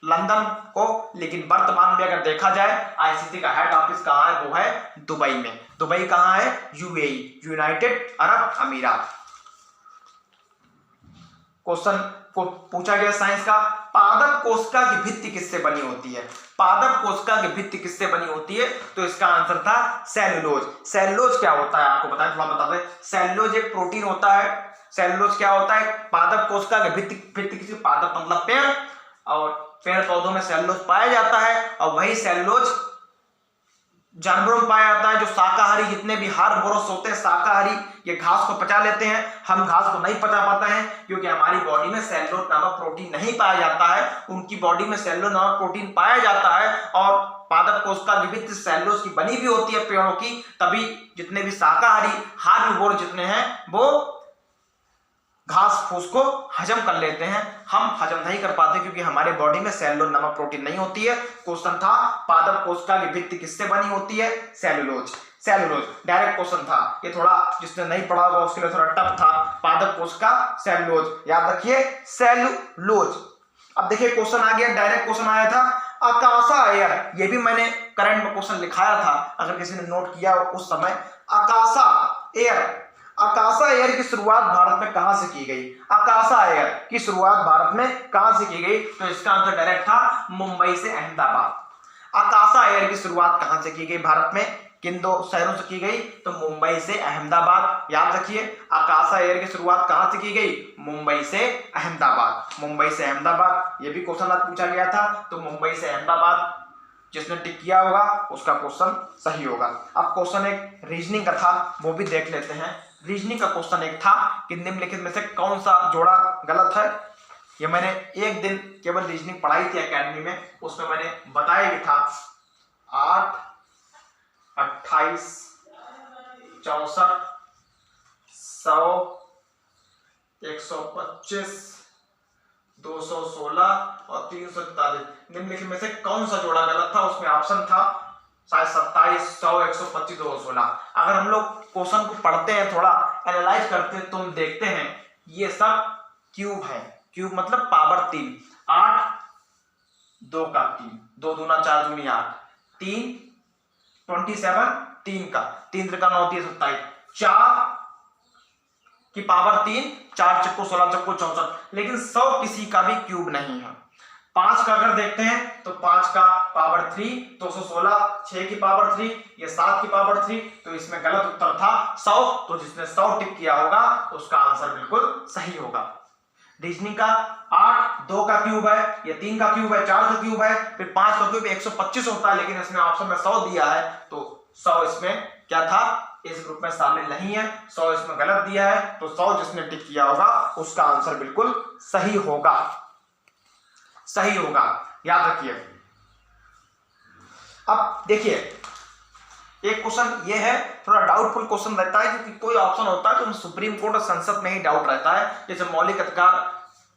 लंदन को, लेकिन वर्तमान में अगर देखा जाए आईसीसी का हेड ऑफिस कहाँ है? वो है दुबई में। दुबई कहाँ है? यूएई, यूनाइटेड अरब अमीरात। क्वेश्चन को पूछा गया साइंस का, पादप कोशिका की भित्ति किससे बनी होती है? पादप कोशिका की भित्ति किससे बनी होती है? तो इसका आंसर था सेलुलोज। सेलुलोज क्या होता है आपको बताएं, थोड़ा बता दें। सेलुलोज एक प्रोटीन होता है। सेलुलोज क्या होता है? पादप कोशिका की भित्ति किसी, पादप मतलब पेड़, और पेड़ पौधों में सेलुलोज पाया जाता है, और वही सेलुलोज जानवरों में पाया जाता है। जो शाकाहारी जितने भी हार्बोरस होते हैं, शाकाहारी, ये घास को पचा लेते हैं। हम घास को नहीं पचा पाते हैं क्योंकि हमारी बॉडी में सेलुलोज नामक प्रोटीन नहीं पाया जाता है। उनकी बॉडी में सेलुलोज नामक प्रोटीन पाया जाता है, और पादप कोशिका की भित्ति सेलुलोज की बनी भी होती है पेड़ों की। तभी जितने भी शाकाहारी हार्बोर जितने हैं वो घास फूस को हजम कर लेते हैं। हम हजम नहीं कर पाते क्योंकि हमारे बॉडी में सेलुलोज नामक प्रोटीन नहीं होती है। क्वेश्चन था पादप कोशिका की भित्ति किससे बनी होती है? सेलुलोज। सेलुलोज डायरेक्ट क्वेश्चन था, ये थोड़ा जिसने नहीं पढ़ा होगा उसके लिए थोड़ा टफ था। पादप कोशिका सेलुलोज, याद रखिए सेलुलोज। अब देखिए क्वेश्चन आ गया, डायरेक्ट क्वेश्चन आया था आकाशा एयर, ये भी मैंने करंट में क्वेश्चन लिखाया था, अगर किसी ने नोट किया उस समय। आकाशा एयर, आकाशा एयर की शुरुआत भारत में कहां से की गई? आकाशा एयर की शुरुआत भारत में कहां से की गई? तो इसका आंसर डायरेक्ट था मुंबई से अहमदाबाद। आकाशा एयर की शुरुआत कहां से की गई भारत में? किन दो शहरों से की गई? तो मुंबई से अहमदाबाद। याद रखिए आकाशा एयर की शुरुआत कहां से की गई? मुंबई से अहमदाबाद। मुंबई से अहमदाबाद, ये भी क्वेश्चन आज पूछा गया था, तो मुंबई से अहमदाबाद जिसने टिक किया होगा उसका क्वेश्चन सही होगा। अब क्वेश्चन एक रीजनिंग का था, वो भी देख लेते हैं। रीजनिंग का क्वेश्चन एक था कि निम्नलिखित में से कौन सा जोड़ा गलत है? ये मैंने एक दिन केवल रीजनिंग पढ़ाई थी एकेडमी में, उसमें मैंने बताया भी था 8, 28, 64, 100, 125, 216 और 341, निम्नलिखित में से कौन सा जोड़ा गलत था? उसमें ऑप्शन था शायद 27, 100, 125, 216। अगर हम लोग क्वेश्चन को पढ़ते हैं, थोड़ा एनालाइज करते हैं, तो हम देखते हैं ये सब क्यूब है। क्यूब मतलब पावर 3, 8, 2 का 3, 2 दूना 4 दूनी 8, 3, 27, 3 का 3 त्रिका 9 3 27, 4 की पावर 3, 4 चक्को 16 चक्को 64, लेकिन 100 किसी का भी क्यूब नहीं है। 5 का अगर देखते हैं तो 5 का पावर 3, 216, 6 की पावर 3, ये 7 की पावर 3, तो इसमें गलत उत्तर था 100। तो जिसने 100 टिक किया होगा उसका आंसर बिल्कुल सही होगा। रीजनिंग का 8 2 का क्यूब है, ये 3 का क्यूब है, 4 का क्यूब है, फिर 5 का क्यूब 125 होता है, लेकिन इसमें ऑप्शन में 100 दिया है, तो 100 इसमें क्या था? इस ग्रुप में शामिल नहीं है। 100 इसमें गलत दिया है, तो 100 जिसने टिक किया होगा उसका आंसर बिल्कुल सही होगा, सही होगा, याद रखिए। अब देखिए एक क्वेश्चन ये है, थोड़ा डाउटफुल क्वेश्चन रहता है, क्योंकि कोई ऑप्शन होता है तो सुप्रीम कोर्ट और संसद में ही डाउट रहता है। जैसे मौलिक अधिकार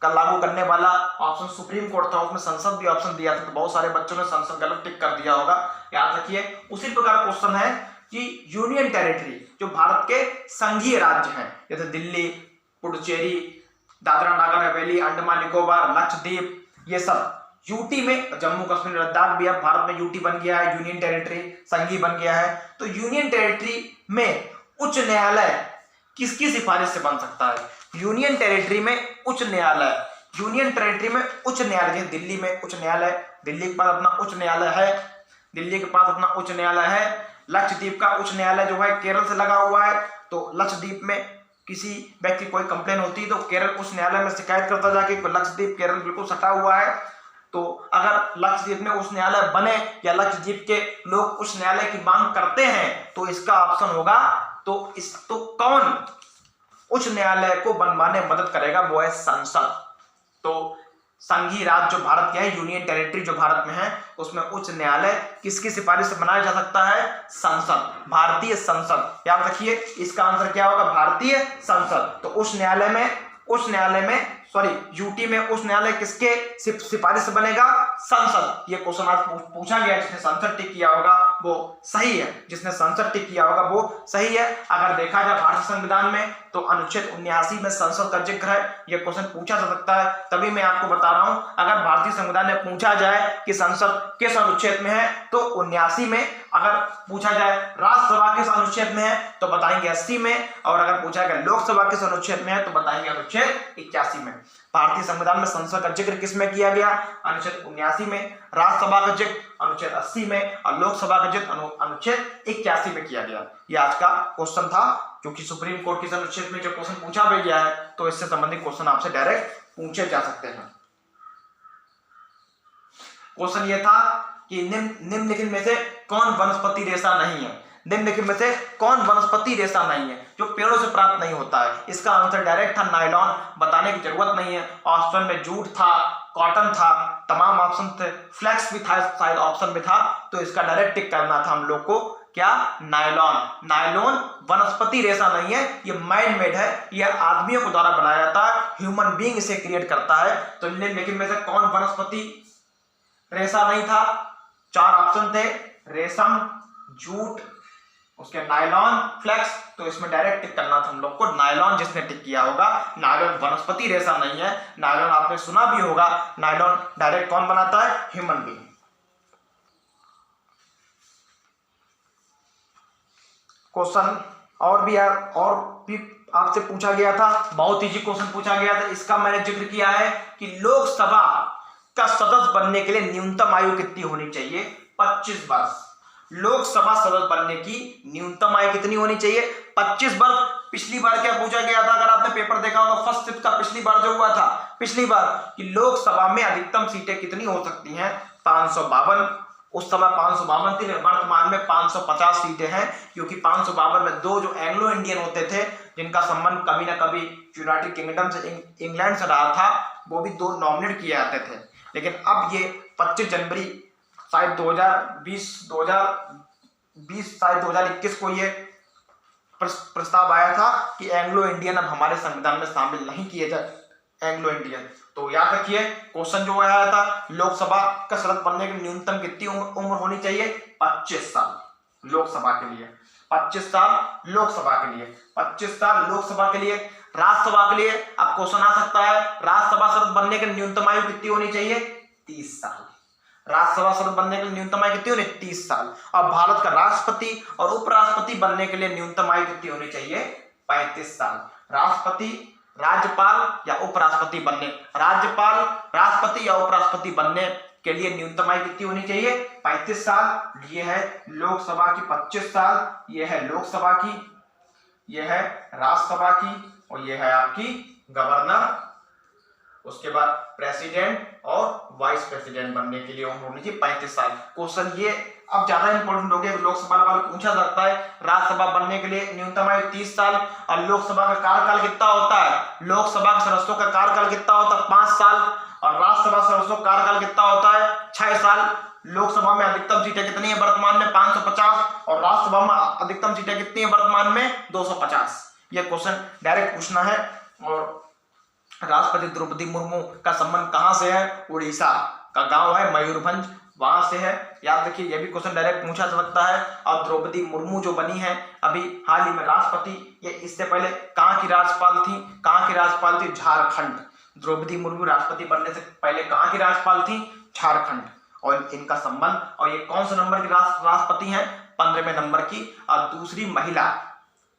का लागू करने वाला ऑप्शन सुप्रीम कोर्ट था, उसमें संसद भी ऑप्शन दिया था, तो बहुत सारे बच्चों ने संसद गलत टिक कर दिया होगा, याद रखिए। उसी प्रकार क्वेश्चन है कि यूनियन टेरिटरी जो भारत के संघीय राज्य हैं, जैसे दिल्ली, पुडुचेरी, दादरा नगर हवेली, अंडमान निकोबार, लक्षद्वीप, ये सब यूटी में, जम्मू कश्मीर लद्दाख भी अब भारत में यूटी बन गया है, यूनियन टेरिटरी संघीय बन गया है। तो यूनियन टेरिटरी में उच्च न्यायालय किसकी सिफारिश से बन सकता है? यूनियन टेरिटरी में उच्च न्यायालय, यूनियन टेरिटरी में उच्च न्यायालय, दिल्ली में उच्च न्यायालय, दिल्ली के पास अपना उच्च न्यायालय है, दिल्ली के पास अपना उच्च न्यायालय है। लक्षद्वीप का उच्च न्यायालय जो है केरल से लगा हुआ है, तो लक्षद्वीप में किसी व्यक्ति कोई कंप्लेन होती है तो केरल उच्च न्यायालय में शिकायत करता जाके, लक्षद्वीप केरल बिल्कुल सटा हुआ है। तो अगर लक्षद्वीप में उच्च न्यायालय बने या लक्षद्वीप के लोग उच्च न्यायालय की मांग करते हैं, तो इसका ऑप्शन होगा, तो कौन उच्च न्यायालय को बनवाने में मदद करेगा? वो है संसद। तो संघीय राज्य जो भारत के हैं, यूनियन टेरिटरी जो भारत में है, उसमें उच्च न्यायालय किसकी सिफारिश से बनाया जा सकता है? संसद, भारतीय संसद। याद रखिए इसका आंसर क्या होगा? भारतीय संसद। तो उच्च न्यायालय में सॉरी यूटी में उच्च न्यायालय किसके सिफारिश से बनेगा? संसद। ये क्वेश्चन आज पूछा गया, जिसने संसद टिक किया होगा वो सही है, जिसने संसद टिक किया होगा वो सही है। अगर देखा जाए भारतीय संविधान में तो अनुच्छेद 79 में संसद का जिक्र है। ये क्वेश्चन पूछा जा सकता है, तभी मैं आपको बता रहा हूं। अगर भारतीय संविधान में पूछा जाए कि संसद किस अनुच्छेद में है तो 79 में, अगर पूछा जाए राज्यसभा किस अनुच्छेद में है तो बताएंगे 80 में, और अगर पूछा जाए लोकसभा किस अनुच्छेद में है तो बताएंगे अनुच्छेद 81 में। भारतीय संविधान में संसद का जिक्र किस में किया गया? अनुच्छेद 79 में। राज्यसभा का जिक्र अनुच्छेद 80 में और लोकसभा का जिक्र अनुच्छेद 81 में किया गया। ये आज का क्वेश्चन था, क्योंकि सुप्रीम कोर्ट किस अनुच्छेद में जो क्वेश्चन पूछा भी गया है तो इससे संबंधित क्वेश्चन आपसे डायरेक्ट पूछे जा सकते हैं। क्वेश्चन ये था कि निम्नलिखित में से कौन वनस्पति रेशा नहीं है? निम्नलिखित में से कौन वनस्पति रेशा नहीं है जो पेड़ों से प्राप्त नहीं होता है? इसका आंसर डायरेक्ट था नायलॉन, बताने की जरूरत नहीं है। ऑप्शन में जूट था, कॉटन था, तमाम ऑप्शन थे, फ्लेक्स भी था, शायद ऑप्शन में था, तो इसका डायरेक्ट टिक करना था हम लोग को। क्या? नायलॉन। नायलॉन वनस्पति रेशा नहीं है, ये मैन मेड है, यह आदमियों के द्वारा बनाया जाता है, ह्यूमन बीइंग इसे क्रिएट करता है। तो निम्नलिखित में से कौन वनस्पति रेशा नहीं था? 4 ऑप्शन थे, रेशम, जूट, उसके नायलॉन, फ्लेक्स। तो इसमें डायरेक्ट टिक करना था हम लोग को नायलॉन, जिसने टिक किया होगा। नायलॉन वनस्पति रेशा नहीं है। नायलॉन आपने सुना भी होगा, नायलॉन डायरेक्ट कौन बनाता है? Human being. क्वेश्चन और भी आपसे पूछा गया था, बहुत इजी क्वेश्चन पूछा गया था, इसका मैंने जिक्र किया है कि लोकसभा का सदस्य बनने के लिए न्यूनतम आयु कितनी होनी चाहिए? 25 वर्ष। लोकसभा सदस्य बनने की न्यूनतम आयु कितनी होनी चाहिए? 25 वर्ष। पिछली बार क्या पूछा गया था, अगर आपने पेपर देखा होगा फर्स्ट शिफ्ट का, पिछली बार जो हुआ था, पिछली बार कि लोकसभा में अधिकतम सीटें कितनी हो सकती हैं? 552। उस समय 552 थी, वर्तमान में 550 सीटें हैं, क्योंकि 552 में 2 जो एंग्लो इंडियन होते थे, जिनका संबंध कभी ना कभी यूनाइटेड किंगडम से, इंग्लैंड से रहा था, वो भी 2 नॉमिनेट किए जाते थे। लेकिन अब ये 25 जनवरी शायद 2020 शायद 2021 को ये प्रस्ताव आया था कि एंग्लो इंडियन अब हमारे संविधान में शामिल नहीं किए जाए, एंग्लो इंडियन। तो याद रखिए, क्वेश्चन जो आया था, लोकसभा का सदस्य बनने की न्यूनतम कितनी उम्र होनी चाहिए? 25 साल लोकसभा के लिए, 25 साल लोकसभा के लिए, 25 साल लोकसभा के लिए। राज्यसभा के लिए अब क्वेश्चन आ सकता है, राज्यसभा सदस्य बनने की न्यूनतम आयु कितनी होनी चाहिए? 30 साल। राज्यसभा सदस्य बनने के लिए न्यूनतम आयु कितनी होनी? 30 साल। और भारत का राष्ट्रपति और उपराष्ट्रपति बनने के लिए न्यूनतम आयु कितनी होनी चाहिए? 35 साल। राष्ट्रपति, राज्यपाल या उपराष्ट्रपति बनने, राज्यपाल, राष्ट्रपति या उपराष्ट्रपति बनने के लिए न्यूनतम आयु कितनी होनी चाहिए? 35 साल। ये है लोकसभा की 25 साल, ये है लोकसभा की, ये है राज्यसभा की, और ये है आपकी गवर्नर। उसके बाद प्रेसिडेंट और वाइस प्रेसिडेंट बनने के लिए उम्र होनी चाहिए 35 साल। क्वेश्चन ये अब ज्यादा इंपॉर्टेंट हो गया, लोकसभा वाला पूछा जाता है, राज्यसभा बनने के लिए न्यूनतम आयु 30 साल, और लोकसभा का कार्यकाल कितना होता है? लोकसभा के सदस्यों का कार्यकाल कितना होता है? 5 साल। और राज्यसभा सदस्यों का कार्यकाल कितना होता है? 6 साल। लोकसभा में अधिकतम सीटें कितनी है वर्तमान में? 550, और राज्यसभा में अधिकतम सीटें कितनी है वर्तमान में? 250। यह क्वेश्चन डायरेक्ट पूछना है। और राष्ट्रपति द्रौपदी मुर्मू का संबंध कहां से है? उड़ीसा का गांव है मयूरभंज, वहां से है। याद रखिए, यह भी क्वेश्चन डायरेक्ट पूछा जा सकता है। और द्रौपदी मुर्मू जो बनी है अभी हाल ही में राष्ट्रपति, ये इससे पहले कहां की राज्यपाल थी? कहां की राज्यपाल थी? झारखंड। द्रौपदी मुर्मू राष्ट्रपति बनने से पहले कहां की राज्यपाल थी? झारखंड। और इनका संबंध, और ये कौन से नंबर की राष्ट्रपति हैं? 15वें नंबर की। और दूसरी महिला,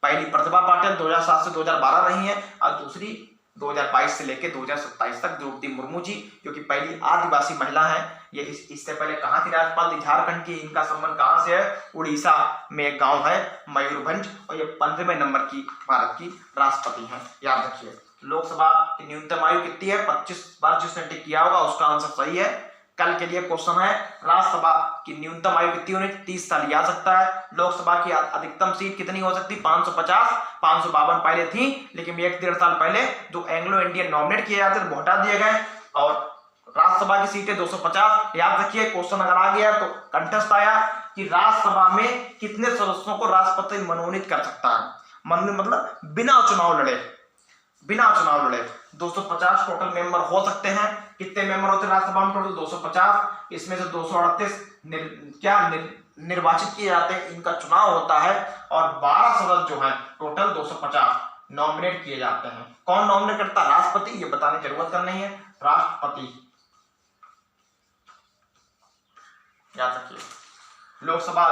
पहली प्रतिभा पाटिल 2007 से 2012 रही है, और दूसरी 2022 से लेकर 2027 तक द्रौपदी मुर्मू जी, जो कि पहली आदिवासी महिला है। ये इससे पहले कहाँ की राज्यपाल थी? झारखंड की। इनका संबंध कहाँ से है? उड़ीसा में एक गांव है मयूरभंज, और ये 15वें नंबर की भारत की राष्ट्रपति हैं। याद रखिए, लोकसभा की न्यूनतम आयु कितनी है? 25 वर्ष। जिसने टिक किया होगा उसका आंसर सही है। कल के लिए क्वेश्चन है, राज्यसभा की न्यूनतम आयु कितनी होनी? 30 साल। आ सकता है। लोकसभा की अधिकतम सीट कितनी हो सकती? 550। 552 पहले थी, लेकिन 1-1.5 साल पहले जो एंग्लो इंडियन नॉमिनेट किए जाते थे वो हटा दिए गए। और राज्यसभा की सीटें 250। याद रखिए, क्वेश्चन अगर आ गया तो कंटेस्ट आया कि राज्यसभा में कितने सदस्यों को राष्ट्रपति मनोनीत कर सकता है? मनोनीत मतलब बिना चुनाव लड़े। बिना चुनाव लड़े। 250 टोटल मेंबर हो सकते हैं। कितने मेंबर होते हैं राज्यसभा में? टोटल 250। इसमें से 238 निर्वाचित किए जाते हैं, इनका चुनाव होता है। और 12 सदस्य जो है टोटल 250 नॉमिनेट किए जाते हैं। कौन नॉमिनेट करता है? राष्ट्रपति। ये बताने की जरूरत कर नहीं है, राष्ट्रपति। याद रखिए। लोकसभा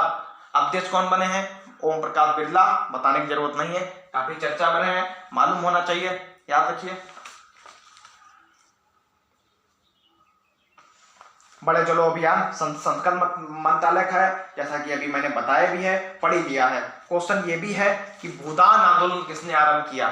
अध्यक्ष कौन बने हैं? ओम प्रकाश बिरला। बताने की जरूरत नहीं है, काफी चर्चा में रहे हैं, मालूम होना चाहिए, याद रखिए। बड़े जलो अभियान संस्कृत मंत्रालय का है, जैसा कि अभी मैंने बताया भी है, पढ़ ही लिया है। क्वेश्चन ये भी है कि भूदान आंदोलन किसने आरंभ किया?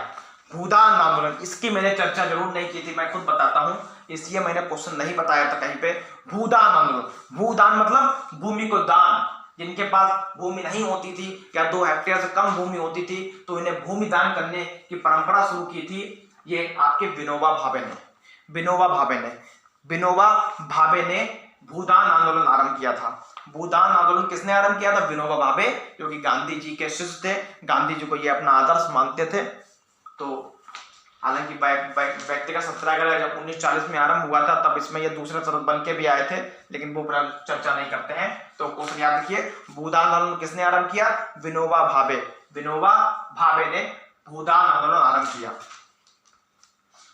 भूदान आंदोलन, इसकी मैंने चर्चा जरूर नहीं की थी, मैं खुद बताता हूं, इसलिए मैंने क्वेश्चन नहीं बताया था कहीं पे। भूदान आंदोलन, भूदान मतलब भूमि को दान, जिनके पास भूमि नहीं होती थी या 2 हेक्टेयर से कम भूमि होती थी तो इन्हें भूमि दान करने की परंपरा शुरू की थी। ये आपके विनोबा भावे ने भूदान आंदोलन आरंभ किया था। भूदान आंदोलन किसने आरंभ किया था? विनोबा भावे, जो कि गांधी जी के शिष्य थे, गांधी जी को ये अपना आदर्श मानते थे। तो हालांकि व्यक्तिगत सत्याग्रह जब 1940 में आरंभ हुआ था तब इसमें ये दूसरे सदस्य बन के भी आए थे, लेकिन वो पर चर्चा नहीं करते हैं। तो क्वेश्चन याद रखिए, भूदान आंदोलन किसने आरंभ किया? विनोबा भावे ने भूदान आंदोलन आरंभ किया।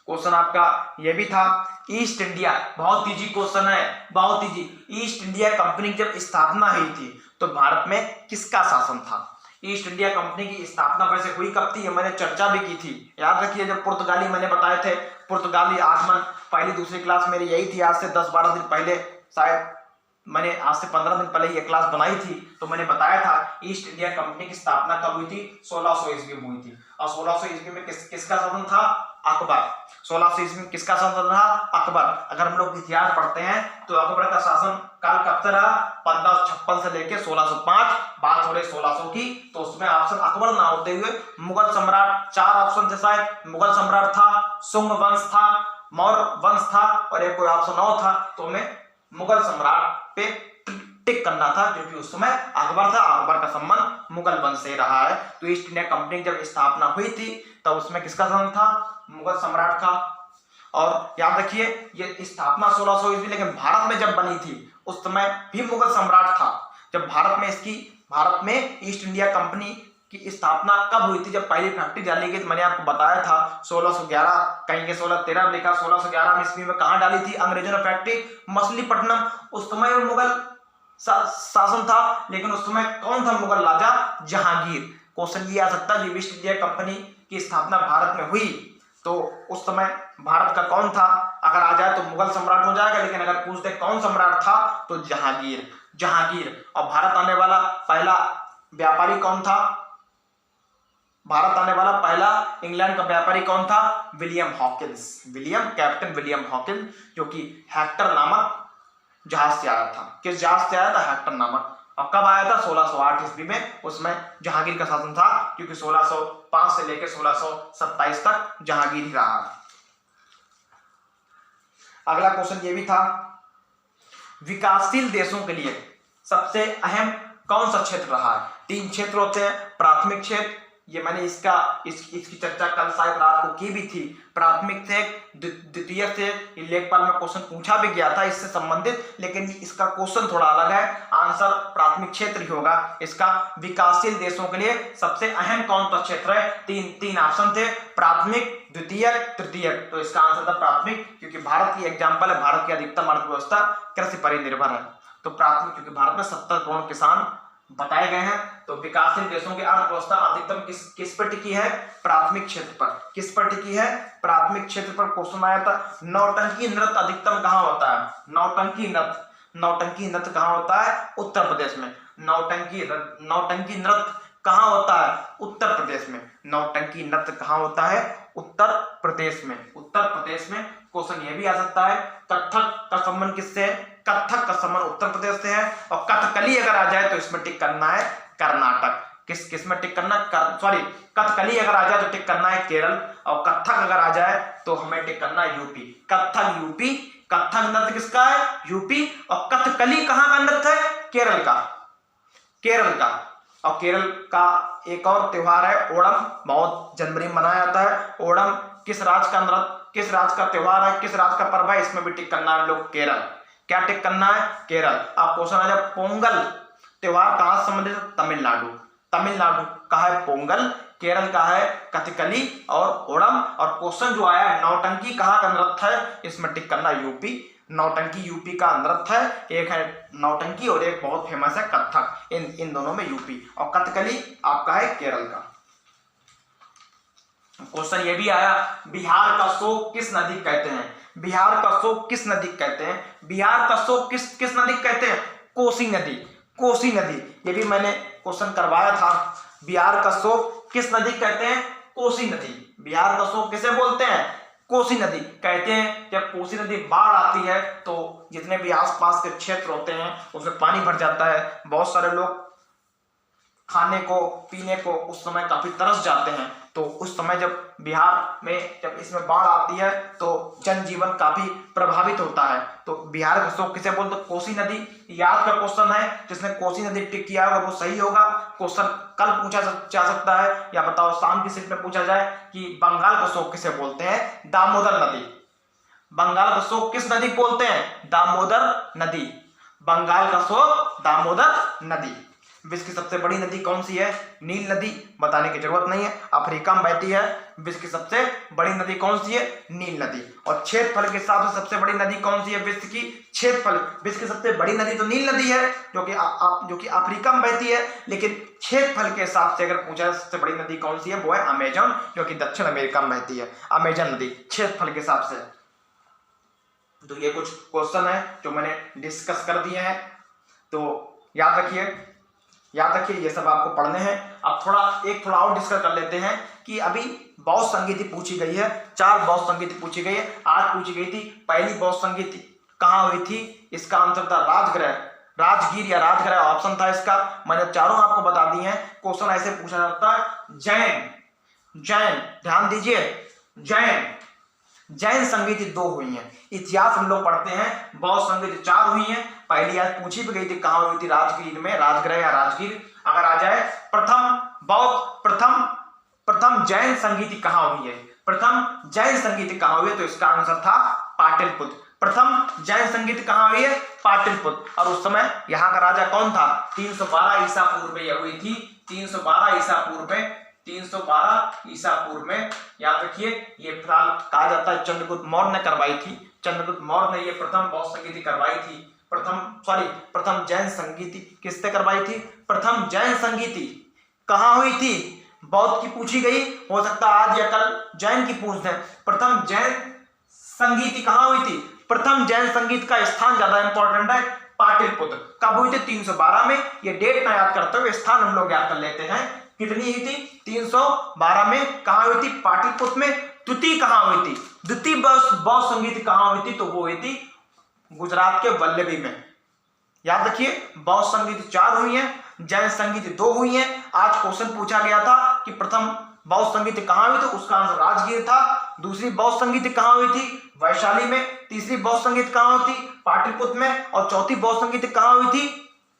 क्वेश्चन आपका ये भी था, ईस्ट इंडिया, बहुत इजी क्वेश्चन है, बहुत इजी। ईस्ट इंडिया कंपनी की जब स्थापना हुई थी तो भारत में किसका शासन था? ईस्ट इंडिया कंपनी की स्थापना वैसे हुई कब थी? मैंने चर्चा भी की थी, याद रखिए। जब पुर्तगाली मैंने बताए थे, पुर्तगाली आगमन पहली दूसरी क्लास मेरी यही थी, आज से 10-12 दिन पहले, शायद मैंने आज से 15 दिन पहले ये क्लास बनाई थी। तो मैंने बताया था ईस्ट इंडिया कंपनी की स्थापना कब हुई थी? 1600 ईस्वी में हुई थी। और 1600 ईस्वी में किसका शासन था? अकबर। 1600 ईस्वी में किसका शासन रहा? अकबर। अगर हम लोग इतिहास पढ़ते हैं तो अकबर का शासन काल कब तक रहा? 1556 से लेकर 1605। बात हो रही 1600 की, तो उसमें ऑप्शन अकबर ना होते हुए मुगल सम्राट, 4 ऑप्शन थे शायद। मुगल सम्राट था, सुंग वंश था, मौर्य वंश था, और एक कोई ऑप्शन और था। तो हमें मुगल सम्राट पे टिक करना था, क्योंकि उस समय अकबर था, अकबर का संबंध मुगल वंश से रहा है। तो ईस्ट इंडिया कंपनी जब स्थापना हुई थी तब उसमें किसका शासन था? मुगल सम्राट का। और याद रखिए, ये स्थापना 1600 ईस्वी, लेकिन भारत में जब बनी थी उस समय भी मुगल सम्राट था। जब भारत में ईस्ट इंडिया कंपनी की स्थापना कब हुई थी? जब पहली फैक्ट्री डाली गई, तो मैंने आपको बताया था 1611, कहीं के 1613 लिखा, 1611 ईस्वी में कहां डाली थी अंग्रेजों ने फैक्ट्री? मछलीपट्टनम। उस समय मुगल शासन था, लेकिन उस समय कौन था मुगल राजा? जहांगीर। क्वेश्चन ये आ सकता है, ईस्ट इंडिया कंपनी की स्थापना भारत में हुई तो उस समय भारत का कौन था? अगर आ जाए तो मुगल सम्राट हो जाएगा, लेकिन अगर पूछते कौन सम्राट था तो जहांगीर। और भारत आने वाला पहला व्यापारी कौन था? भारत आने वाला पहला इंग्लैंड का व्यापारी कौन था? कैप्टन विलियम हॉकिंस, जो कि हेक्टर नामक जहाज से आया था। किस जहाज से आया था? हेक्टर नामक। और कब आया था? 1608 ईस्वी में। उसमें जहांगीर का शासन था, क्योंकि 1605 से लेकर 1627 तक जहांगीर ही रहा। अगला क्वेश्चन ये भी था, विकासशील देशों के लिए सबसे अहम कौन सा क्षेत्र रहा है? 3 क्षेत्र होते हैं। प्राथमिक क्षेत्र, ये मैंने इसकी चर्चा कल शायद रात को की भी थी। प्राथमिक क्षेत्र, द्वितीय क्षेत्र, लेखपाल में क्वेश्चन पूछा भी गया था इससे संबंधित, लेकिन इसका क्वेश्चन थोड़ा अलग है। आंसर प्राथमिक क्षेत्र ही होगा इसका। विकासशील देशों के लिए सबसे अहम कौन सा क्षेत्र है? तीन ऑप्शन थे, प्राथमिक, द्वितीय, तृतीय। तो इसका आंसर था प्राथमिक, क्योंकि भारत की एग्जाम्पल है, भारत की अधिकतम अर्थव्यवस्था कृषि पर निर्भर है। तो प्राथमिक, क्योंकि भारत में 70 करोड़ किसान बताए गए हैं। तो विकासशील देशों की अर्थव्यवस्था अधिकतम किस पर टिकी है? प्राथमिक क्षेत्र पर। किस पर टिकी है? प्राथमिक क्षेत्र पर। क्वेश्चन आया था, नौटंकी नृत्य अधिकतम कहां होता है? नौटंकी नृत्य कहां होता है? उत्तर प्रदेश में। नौटंकी नृत्य कहां होता है? उत्तर प्रदेश में। नौटंकी नृत्य कहां होता है? उत्तर प्रदेश में। क्वेश्चन ये भी आ सकता है, कथक का संबंध किससे है? कथक का संबंध उत्तर प्रदेश से है। और कथकली अगर आ जाए तो इसमें टिक करना है कर्नाटक। किस में टिक करना? कथकली अगर आ जाए तो टिक करना है केरल, और कथक अगर आ जाए तो हमें टिक करना है यूपी। कथक यूपी। कथक नृत्य किसका है? यूपी। और कथकली कहां का नृत्य है? केरल का। और केरल का एक और त्योहार है ओणम, बहुत जनवरी में मनाया जाता है। ओणम किस राज्य का नृत्य, किस राज्य का त्योहार है, किस राज्य का पर्व है, इसमें भी टिक करना है हम लोग केरल। क्या टिक करना है? केरल। अब क्वेश्चन आ जाए पोंगल त्योहार कहां से संबंधित है? तमिलनाडु। तमिलनाडु का है पोंगल, केरल का है कथकली और ओणम। और क्वेश्चन जो आया है नौटंकी कहां का नृत्य है, इसमें टिक करना यूपी। नौटंकी यूपी का नृत्य है, एक है नौटंकी और एक बहुत फेमस है कथक, इन दोनों में यूपी। और कथकली आपका है केरल का। क्वेश्चन ये भी आया बिहार का शोक किस नदी कहते हैं? बिहार का शोक किस नदी कहते हैं? बिहार का शोक किस नदी कहते हैं? कोसी नदी। कोसी नदी, ये भी मैंने क्वेश्चन करवाया था। बिहार का शोक किस नदी कहते हैं? कोसी नदी। बिहार का शोक किसे बोलते हैं? कोसी नदी कहते हैं। जब कोसी नदी बाढ़ आती है तो जितने भी आसपास के क्षेत्र होते हैं उसमें पानी भर जाता है, बहुत सारे लोग खाने को पीने को उस समय काफी तरस जाते हैं। तो उस समय जब बिहार में जब इसमें बाढ़ आती है तो जनजीवन काफी प्रभावित होता है। तो बिहार का शोक किसे बोलते? कोसी नदी। याद का क्वेश्चन है, जिसने कोसी नदी टिक किया होगा वो सही होगा। क्वेश्चन कल पूछा जा सकता है, या बताओ शाम की शिफ्ट में पूछा जाए कि बंगाल का शोक किसे बोलते हैं? दामोदर नदी। बंगाल का शोक किस नदी बोलते हैं? दामोदर नदी। बंगाल का शोक दामोदर नदी। विश्व की सबसे बड़ी नदी कौन सी है? नील नदी, बताने की जरूरत नहीं है, अफ्रीका में बहती है। विश्व की सबसे बड़ी नदी कौन सी है? नील नदी। और क्षेत्रफल के हिसाब से सबसे बड़ी नदी कौन सी है विश्व की? क्षेत्रफल, विश्व की सबसे बड़ी नदी तो नील नदी है जो कि अफ्रीका में बहती है, लेकिन क्षेत्रफल के हिसाब से अगर पूछा जाए सबसे बड़ी नदी कौन सी है, वो है अमेजन, जो कि दक्षिण अमेरिका में बहती है। अमेजन नदी क्षेत्रफल के हिसाब से। तो ये कुछ क्वेश्चन है जो मैंने डिस्कस कर दिए हैं, तो याद रखिए ये सब आपको पढ़ने हैं। अब थोड़ा और डिस्कस कर लेते हैं कि अभी बौद्ध संगीति पूछी गई है, 4 बौद्ध संगीति पूछी गई है। आज पूछी गई थी पहली बौद्ध संगीति कहाँ हुई थी? इसका आंसर था राजगृह, राजगीर या राजगृह ऑप्शन था इसका। मैंने चारों आपको बता दिए हैं। क्वेश्चन ऐसे पूछा जाता है जैन, ध्यान दीजिए, जैन संगीति 2 हुई हैं। इतिहास हम लोग पढ़ते हैं, बौद्ध संगीति 4 हुई हैं। पहली आज पूछी भी गई थी कहाँ हुई थी? राजगीर में, राजगृह या राजगीर। अगर आ जाए प्रथम जैन संगीति कहाँ हुई है? प्रथम जैन संगीति कहाँ हुई है? तो इसका आंसर था पाटलिपुत्र। प्रथम जैन संगीति कहाँ हुई है? पाटलिपुत्र। और उस समय यहाँ का राजा कौन था? 312 ईसा पूर्व में यह हुई थी। 312 ईसा पूर्व में याद रखिए। ये फिलहाल कहा जाता है चंद्रगुप्त मौर्य ने करवाई थी। चंद्रगुप्त मौर्य ने ये प्रथम बौद्ध संगीति करवाई थी। प्रथम जैन संगीति किसने करवाई थी? प्रथम जैन संगीति कहाँ हुई थी? बौद्ध की पूछी गई, हो सकता है आज या कल जैन की पूछ दें। प्रथम जैन संगीति कहाँ हुई थी? प्रथम जैन संगीत का स्थान ज्यादा इंपॉर्टेंट है, पाटलिपुत्र। कब हुई थी? 312 में। ये डेट ना याद करते हुए स्थान हम लोग याद कर लेते हैं। कितनी हुई थी? 312 में। कहाँ हुई थी? पाटलिपुत्र में। द्वितीय कहाँ हुई थी? द्वितीय बौद्ध संगीत कहाँ हुई थी? तो वो हुई थी गुजरात के वल्लभी में। याद रखिए बौद्ध संगीत 4 हुई है, जैन संगीत 2 हुई है। आज क्वेश्चन पूछा गया था कि प्रथम बौद्ध संगीत कहाँ हुई थी, उसका आंसर राजगीर था। दूसरी बौद्ध संगीत कहाँ हुई थी? वैशाली में। तीसरी बौद्ध संगीत कहाँ हुई थी? पाटलिपुत्र में। और चौथी बौद्ध संगीत कहाँ हुई थी?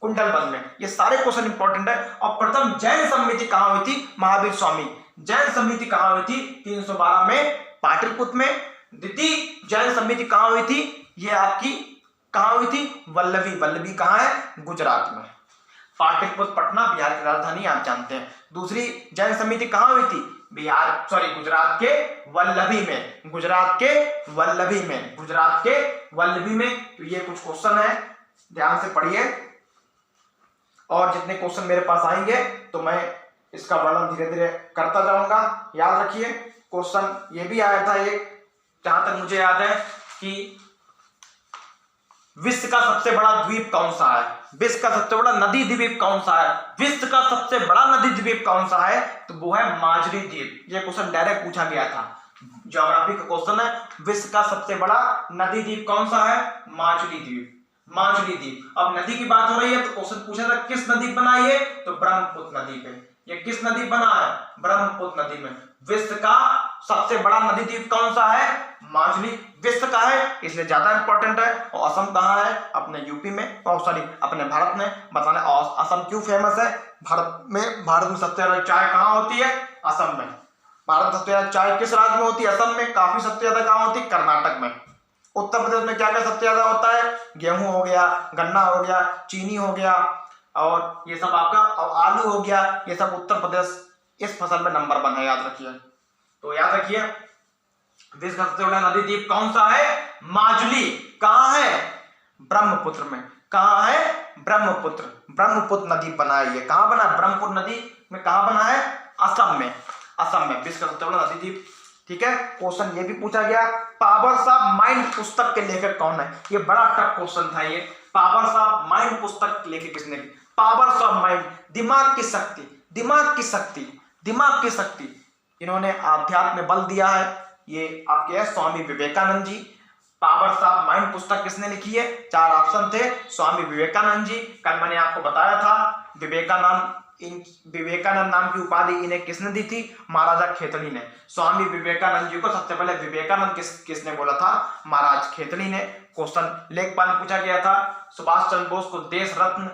कुंडलबंध में। ये सारे क्वेश्चन इंपॉर्टेंट है। और प्रथम जैन समिति कहाँ हुई थी? महावीर स्वामी। जैन समिति कहाँ हुई थी? 312 में, पाटलिपुत्र में। द्वितीय जैन समिति कहाँ हुई थी? ये आपकी कहाँ हुई थी? वल्लभी। वल्लभी कहाँ है? गुजरात में। पाटलिपुत्र पटना बिहार की राजधानी आप जानते हैं। दूसरी जैन समिति कहाँ हुई थी? गुजरात के वल्लभी में। गुजरात के वल्लभी में। तो ये कुछ क्वेश्चन है, ध्यान से पढ़िए। और जितने क्वेश्चन मेरे पास आएंगे तो मैं इसका वर्णन धीरे धीरे करता जाऊंगा। याद रखिए क्वेश्चन ये भी आया था एक, जहां तक मुझे याद है, कि विश्व का सबसे बड़ा द्वीप कौन सा है? विश्व का सबसे बड़ा नदी द्वीप कौन सा है? विश्व का सबसे बड़ा नदी द्वीप कौन सा है? तो वो है माजुली द्वीप। ये क्वेश्चन डायरेक्ट पूछा गया था, ज्योग्राफी का क्वेश्चन है। विश्व का सबसे बड़ा नदी द्वीप कौन सा है? माजुली द्वीप। अब नदी की बात हो रही है तो क्वेश्चन पूछा था किस नदी बनाई है? तो ब्रह्मपुत्र नदी पे। ये किस नदी बना है? ब्रह्मपुत्र नदी में। विश्व का सबसे बड़ा नदी द्वीप कौन सा है? माजुली विश्व का है, इसलिए ज्यादा इंपॉर्टेंट है। और असम कहाँ है? अपने यूपी में, अपने भारत में। बताना असम क्यों फेमस है? भारत में सबसे ज्यादा चाय कहाँ होती है? असम में। भारत में सबसे ज्यादा चाय किस राज्य में होती है? असम में। काफी सबसे ज्यादा कहाँ होती है? कर्नाटक में। उत्तर प्रदेश में क्या क्या सबसे ज्यादा होता है? गेहूं हो गया, गन्ना हो गया, चीनी हो गया, और ये सब आपका, और आलू हो गया, ये सब उत्तर प्रदेश इस फसल में नंबर 1 है, याद रखिए। तो याद रखिए विश्व का सबसे बड़ा नदी द्वीप कौन सा है? माजुली। कहाँ है? ब्रह्मपुत्र में। कहाँ है? ब्रह्मपुत्र। ब्रह्मपुत्र नदी बना है ये। कहाँ बना? ब्रह्मपुत्र नदी में। कहाँ बना है? असम में। असम में विश्व का सबसे बड़ा नदी द्वीप। ठीक है। क्वेश्चन ये भी पूछा गया, पावर्स ऑफ माइंड पुस्तक के लेखक कौन है? ये बड़ा टफ क्वेश्चन था ये। पावर्स ऑफ माइंड पुस्तक के लेखक किसने? पावर्स ऑफ माइंड, दिमाग की शक्ति, दिमाग की शक्ति, दिमाग की शक्ति, इन्होंने आध्यात्म में बल दिया है। ये आपके है Swami Vivekananda ji. Powers of mind पुस्तक किसने लिखी है? 4 ऑप्शन थे। स्वामी विवेकानंद जी, कल मैंने आपको बताया था विवेकानंद नाम की उपाधि इन्हें किसने दी थी? महाराजा खेतड़ी ने। स्वामी विवेकानंद जी को सबसे पहले विवेकानंद किसने बोला था? महाराज खेतड़ी ने। क्वेश्चन लेखपाल पूछा गया था, सुभाष चंद्र बोस को देश रत्न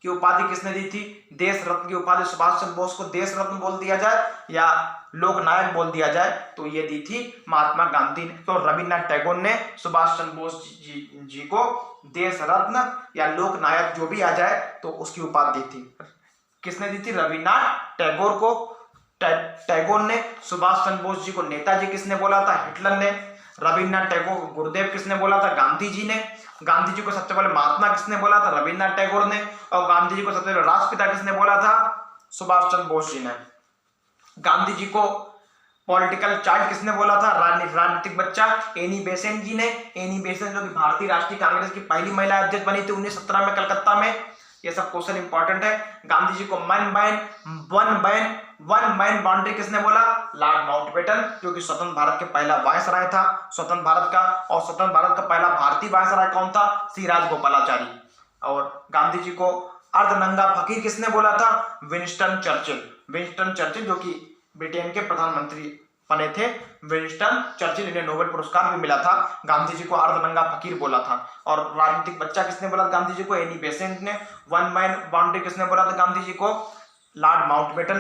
की उपाधि किसने दी थी? देश रत्न की उपाधि सुभाष चंद्र बोस को देश रत्न बोल दिया जाए या लोक नायक बोल दिया जाए, तो ये दी थी महात्मा गांधी ने। तो रविन्द्रनाथ टैगोर ने सुभाष चंद्र बोस जी को देश रत्न या लोक नायक जो भी आ जाए तो उसकी उपाधि दी थी। किसने दी थी? रविन्द्रनाथ टैगोर को। टैगोर ने। सुभाष चंद्र बोस जी को नेताजी किसने बोला था? हिटलर ने। रविन्द्रनाथ टैगोर गुरुदेव किसने बोला था? गांधी जी ने। गांधी जी को सबसे पहले महात्मा किसने बोला था? रविन्द्रनाथ टैगोर ने। और गांधी जी को सबसे पहले राष्ट्रपिता किसने बोला था? सुभाष चंद्र बोस जी ने। गांधी जी को पॉलिटिकल चाइल्ड किसने बोला था? राजनीतिक बच्चा एनी बेसेंट जी ने। एनी बेसेंट जो कि भारतीय राष्ट्रीय कांग्रेस की पहली महिला अध्यक्ष बनी थी 1917 में कलकत्ता में। ये सब क्वेश्चन इंपॉर्टेंट है। गांधी जी को वन मैन बाउंड्री किसने बोला? लॉर्ड माउंटबेटन, जो कि स्वतंत्र भारत के पहला वायसराय था, स्वतंत्र भारत का। और स्वतंत्र भारत का पहला भारतीय वायसराय कौन था? सी राजगोपालाचारी। और गांधी जी को अर्धनंगा फकीर किसने बोला था? Winston Churchill. विंस्टन चर्चिल जो कि ब्रिटेन के प्रधानमंत्री बने थे, विंस्टन चर्चिल, इन्हें नोबेल पुरस्कार भी मिला था। गांधी जी को अर्धनंगा फकीर बोला था। और राजनीतिक बच्चा किसने बोला गांधी जी को? एनी बेसेंट ने। वन मैन बाउंड्री किसने बोला था गांधी जी को? लॉर्ड माउंटबेटन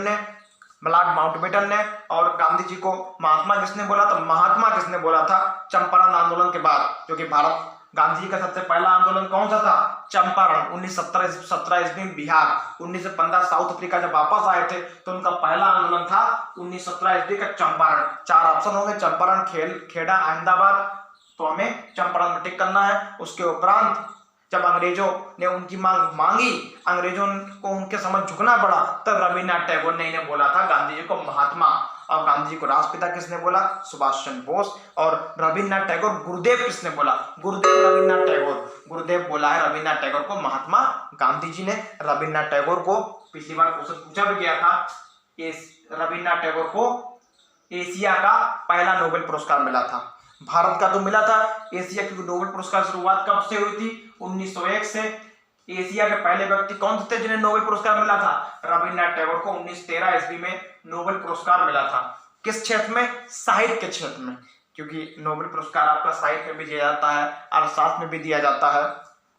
ने। और गांधी जी को महात्मा किसने बोला था? महात्मा किसने बोला था? चंपारण आंदोलन के बाद, जो कि भारत गांधी जी का सबसे पहला आंदोलन कौन सा था? चंपारण। 1917 ईस्वी में बिहार, 1915 साउथ अफ्रीका जब वापस आए थे तो उनका पहला आंदोलन था 1917 ईस्वी का चंपारण। 4 ऑप्शन होंगे, चंपारण, खेड़ा, अहमदाबाद। तो हमें चंपारण में टिक करना है। उसके उपरांत जब अंग्रेजों ने उनकी मांग मांगी, अंग्रेजों को उनके समझ झुकना पड़ा, तब रविन्द्रनाथ टैगोर ने इन्हें बोला था गांधी जी को महात्मा। और गांधी जी को राष्ट्रपिता किसने बोला? सुभाष चंद्र बोस। और रविन्द्रनाथ टैगोर गुरुदेव किसने बोला? गुरुदेव रविन्द्रनाथ टैगोर। गुरुदेव बोला है रविन्द्रनाथ टैगोर को, महात्मा गांधी जी ने। रविन्द्रनाथ टैगोर को पिछली बार क्वेश्चन पूछा भी गया था, रविन्द्रनाथ टैगोर को एशिया का पहला नोबेल पुरस्कार मिला था। भारत का तो मिला था, एशिया की नोबेल पुरस्कार शुरुआत कब से हुई थी? 1901 से। एशिया के पहले व्यक्ति कौन थे जिन्हें नोबेल पुरस्कार मिला था? रविन्द्रनाथ टैगोर को 1913 ईस्वी में नोबेल पुरस्कार मिला था। किस क्षेत्र में? साहित्य के क्षेत्र में, क्योंकि नोबेल पुरस्कार आपका साहित्य में भी दिया जाता है, अर्थशास्त्र में भी दिया जाता है,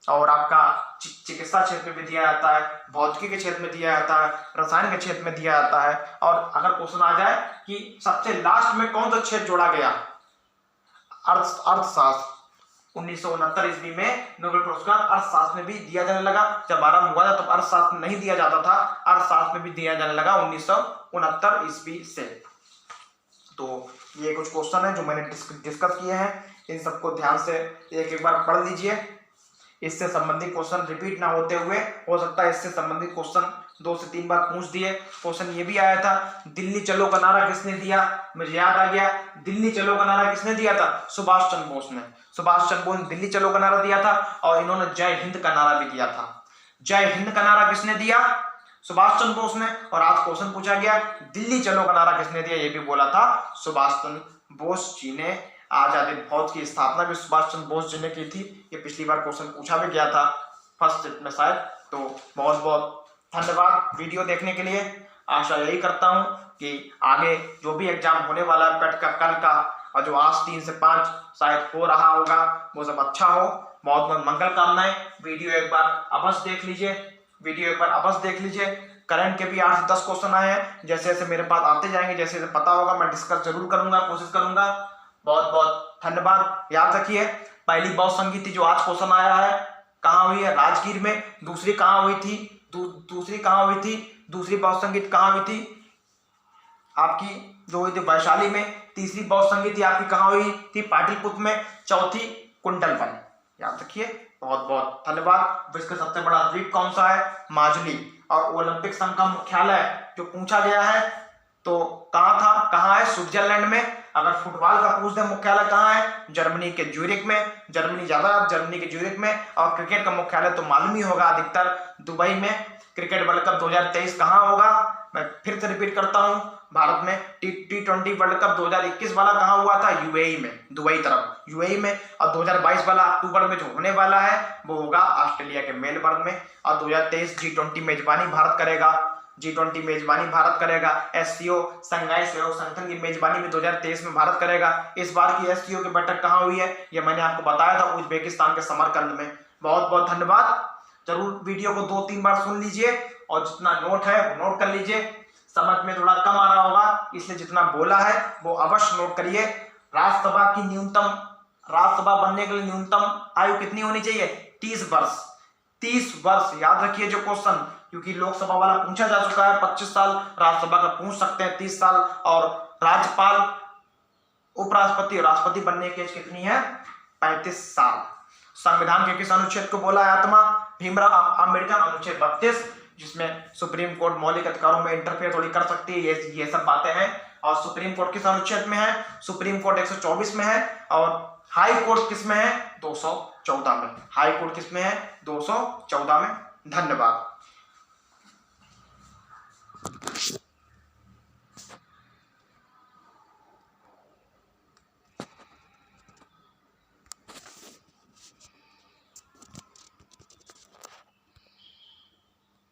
और आपका चिकित्सा क्षेत्र में भी दिया जाता है, भौतिकी के क्षेत्र में दिया जाता है, रसायन के क्षेत्र में दिया जाता है। और अगर क्वेश्चन आ जाए कि सबसे लास्ट में कौन सा क्षेत्र जोड़ा गया? अर्थशास्त्र। 1969 ईस्वी में नोबेल पुरस्कार अर्थशास्त्र में भी दिया जाने लगा। जब आरंभ हुआ था तब अर्थशास्त्र में नहीं दिया जाता था, अर्थशास्त्र में भी दिया जाने लगा 1969 ईस्वी से। तो ये कुछ क्वेश्चन है जो मैंने डिस्कस किए हैं, इन सबको ध्यान से एक बार पढ़ लीजिए। इससे संबंधित क्वेश्चन रिपीट ना होते हुए, हो सकता है इससे संबंधित क्वेश्चन 2 से 3 बार पूछ दिए। क्वेश्चन ये भी आया था, दिल्ली चलो का नारा किसने दिया? मुझे याद आ गया, दिल्ली चलो का नारा किसने दिया था? सुभाष चंद्र बोस ने। सुभाष चंद्र बोस ने दिल्ली चलो का नारा दिया था, और इन्होंने जय हिंद का नारा भी दिया था। जय हिंद का नारा किसने दिया? सुभाष चंद्र बोस ने। और आज क्वेश्चन पूछा गया, दिल्ली चलो का नारा किसने दिया? ये भी बोला था सुभाष चंद्र बोस जी ने। आजादी फौज की स्थापना भी सुभाष चंद्र बोस जी ने की थी। ये पिछली बार क्वेश्चन पूछा भी गया था फर्स्ट शिफ्ट में शायद। तो बहुत बहुत धन्यवाद वीडियो देखने के लिए। आशा यही करता हूं कि आगे जो भी एग्जाम होने वाला है पेट का, कल का, और जो आज 3 से 5 शायद हो रहा होगा, वो सब अच्छा हो। बहुत बहुत मंगल कामनाएं। वीडियो एक बार अवश्य देख लीजिए, करंट के भी 8 से 10 क्वेश्चन आए हैं। जैसे जैसे मेरे पास आते जाएंगे, जैसे जैसे पता होगा मैं डिस्कस जरूर करूंगा, कोशिश करूंगा। बहुत बहुत धन्यवाद। याद रखिए, पहली बौद्ध संगीति जो आज क्वेश्चन आया है कहाँ हुई है? राजगीर में। दूसरी कहाँ हुई थी? दूसरी कहाँ हुई थी? दूसरी बौद्ध संगीत कहाँ हुई थी? आपकी जो हुई थी वैशाली में। तीसरी बौद्ध संगीति आपकी कहाँ हुई थी? पाटलिपुत्र में। चौथी कुंडलवन। याद रखिए। बहुत बहुत धन्यवाद। विश्व का सबसे बड़ा द्वीप कौन सा है? माजुली। और ओलंपिक संघ का मुख्यालय जो पूछा गया है तो कहाँ था? कहाँ है? स्विट्जरलैंड में। अगर फुटबॉल का पूछ दे मुख्यालय कहाँ है? जर्मनी के ज्यूरिख में। जर्मनी के ज्यूरिख में। और क्रिकेट का मुख्यालय तो मालूम ही होगा अधिकतर, दुबई में। क्रिकेट वर्ल्ड कप 2023 कहाँ होगा? मैं फिर से रिपीट करता हूँ, भारत में T20 वर्ल्ड कप 2021 वाला कहाँ हुआ था? यूएई में, दुबई तरफ, यूएई में। और 2022 वाला अक्टूबर में जो होने वाला है वो होगा ऑस्ट्रेलिया के मेलबर्न में। और 2023 G20 मेजबानी भारत करेगा। G20 मेजबानी भारत करेगा। SCO संघाई सहयोग संगठन की मेजबानी में 2023 में भारत करेगा। इस बार की SCO की बैठक कहाँ हुई है? ये मैंने आपको बताया था, उज्बेकिस्तान के समरकंद में। बहुत बहुत धन्यवाद। जरूर वीडियो को 2-3 बार सुन लीजिए और जितना नोट है वो नोट कर लीजिए। समझ में थोड़ा कम आ रहा होगा, इसलिए जितना बोला है वो अवश्य नोट करिए। राज्यसभा बनने के लिए न्यूनतम आयु कितनी होनी चाहिए? 30 वर्ष। 30 वर्ष याद रखिए जो क्वेश्चन, क्योंकि लोकसभा वाला पूछा जा चुका है 25 साल, राज्यसभा का पूछ सकते हैं 30 साल। और राज्यपाल, उपराष्ट्रपति और राष्ट्रपति बनने की एज कितनी है? 35 साल। संविधान के किस अनुच्छेद को बोला है आत्मा? भीमराव अम्बेडकर अनुच्छेद 32, जिसमें सुप्रीम कोर्ट मौलिक अधिकारों में इंटरफेयर थोड़ी कर सकती है, ये सब बातें हैं। और सुप्रीम कोर्ट किस अनुच्छेद में है? सुप्रीम कोर्ट 124 में है। और हाई कोर्ट किस में है? 214 में। हाई कोर्ट किस में है? 214 में। धन्यवाद।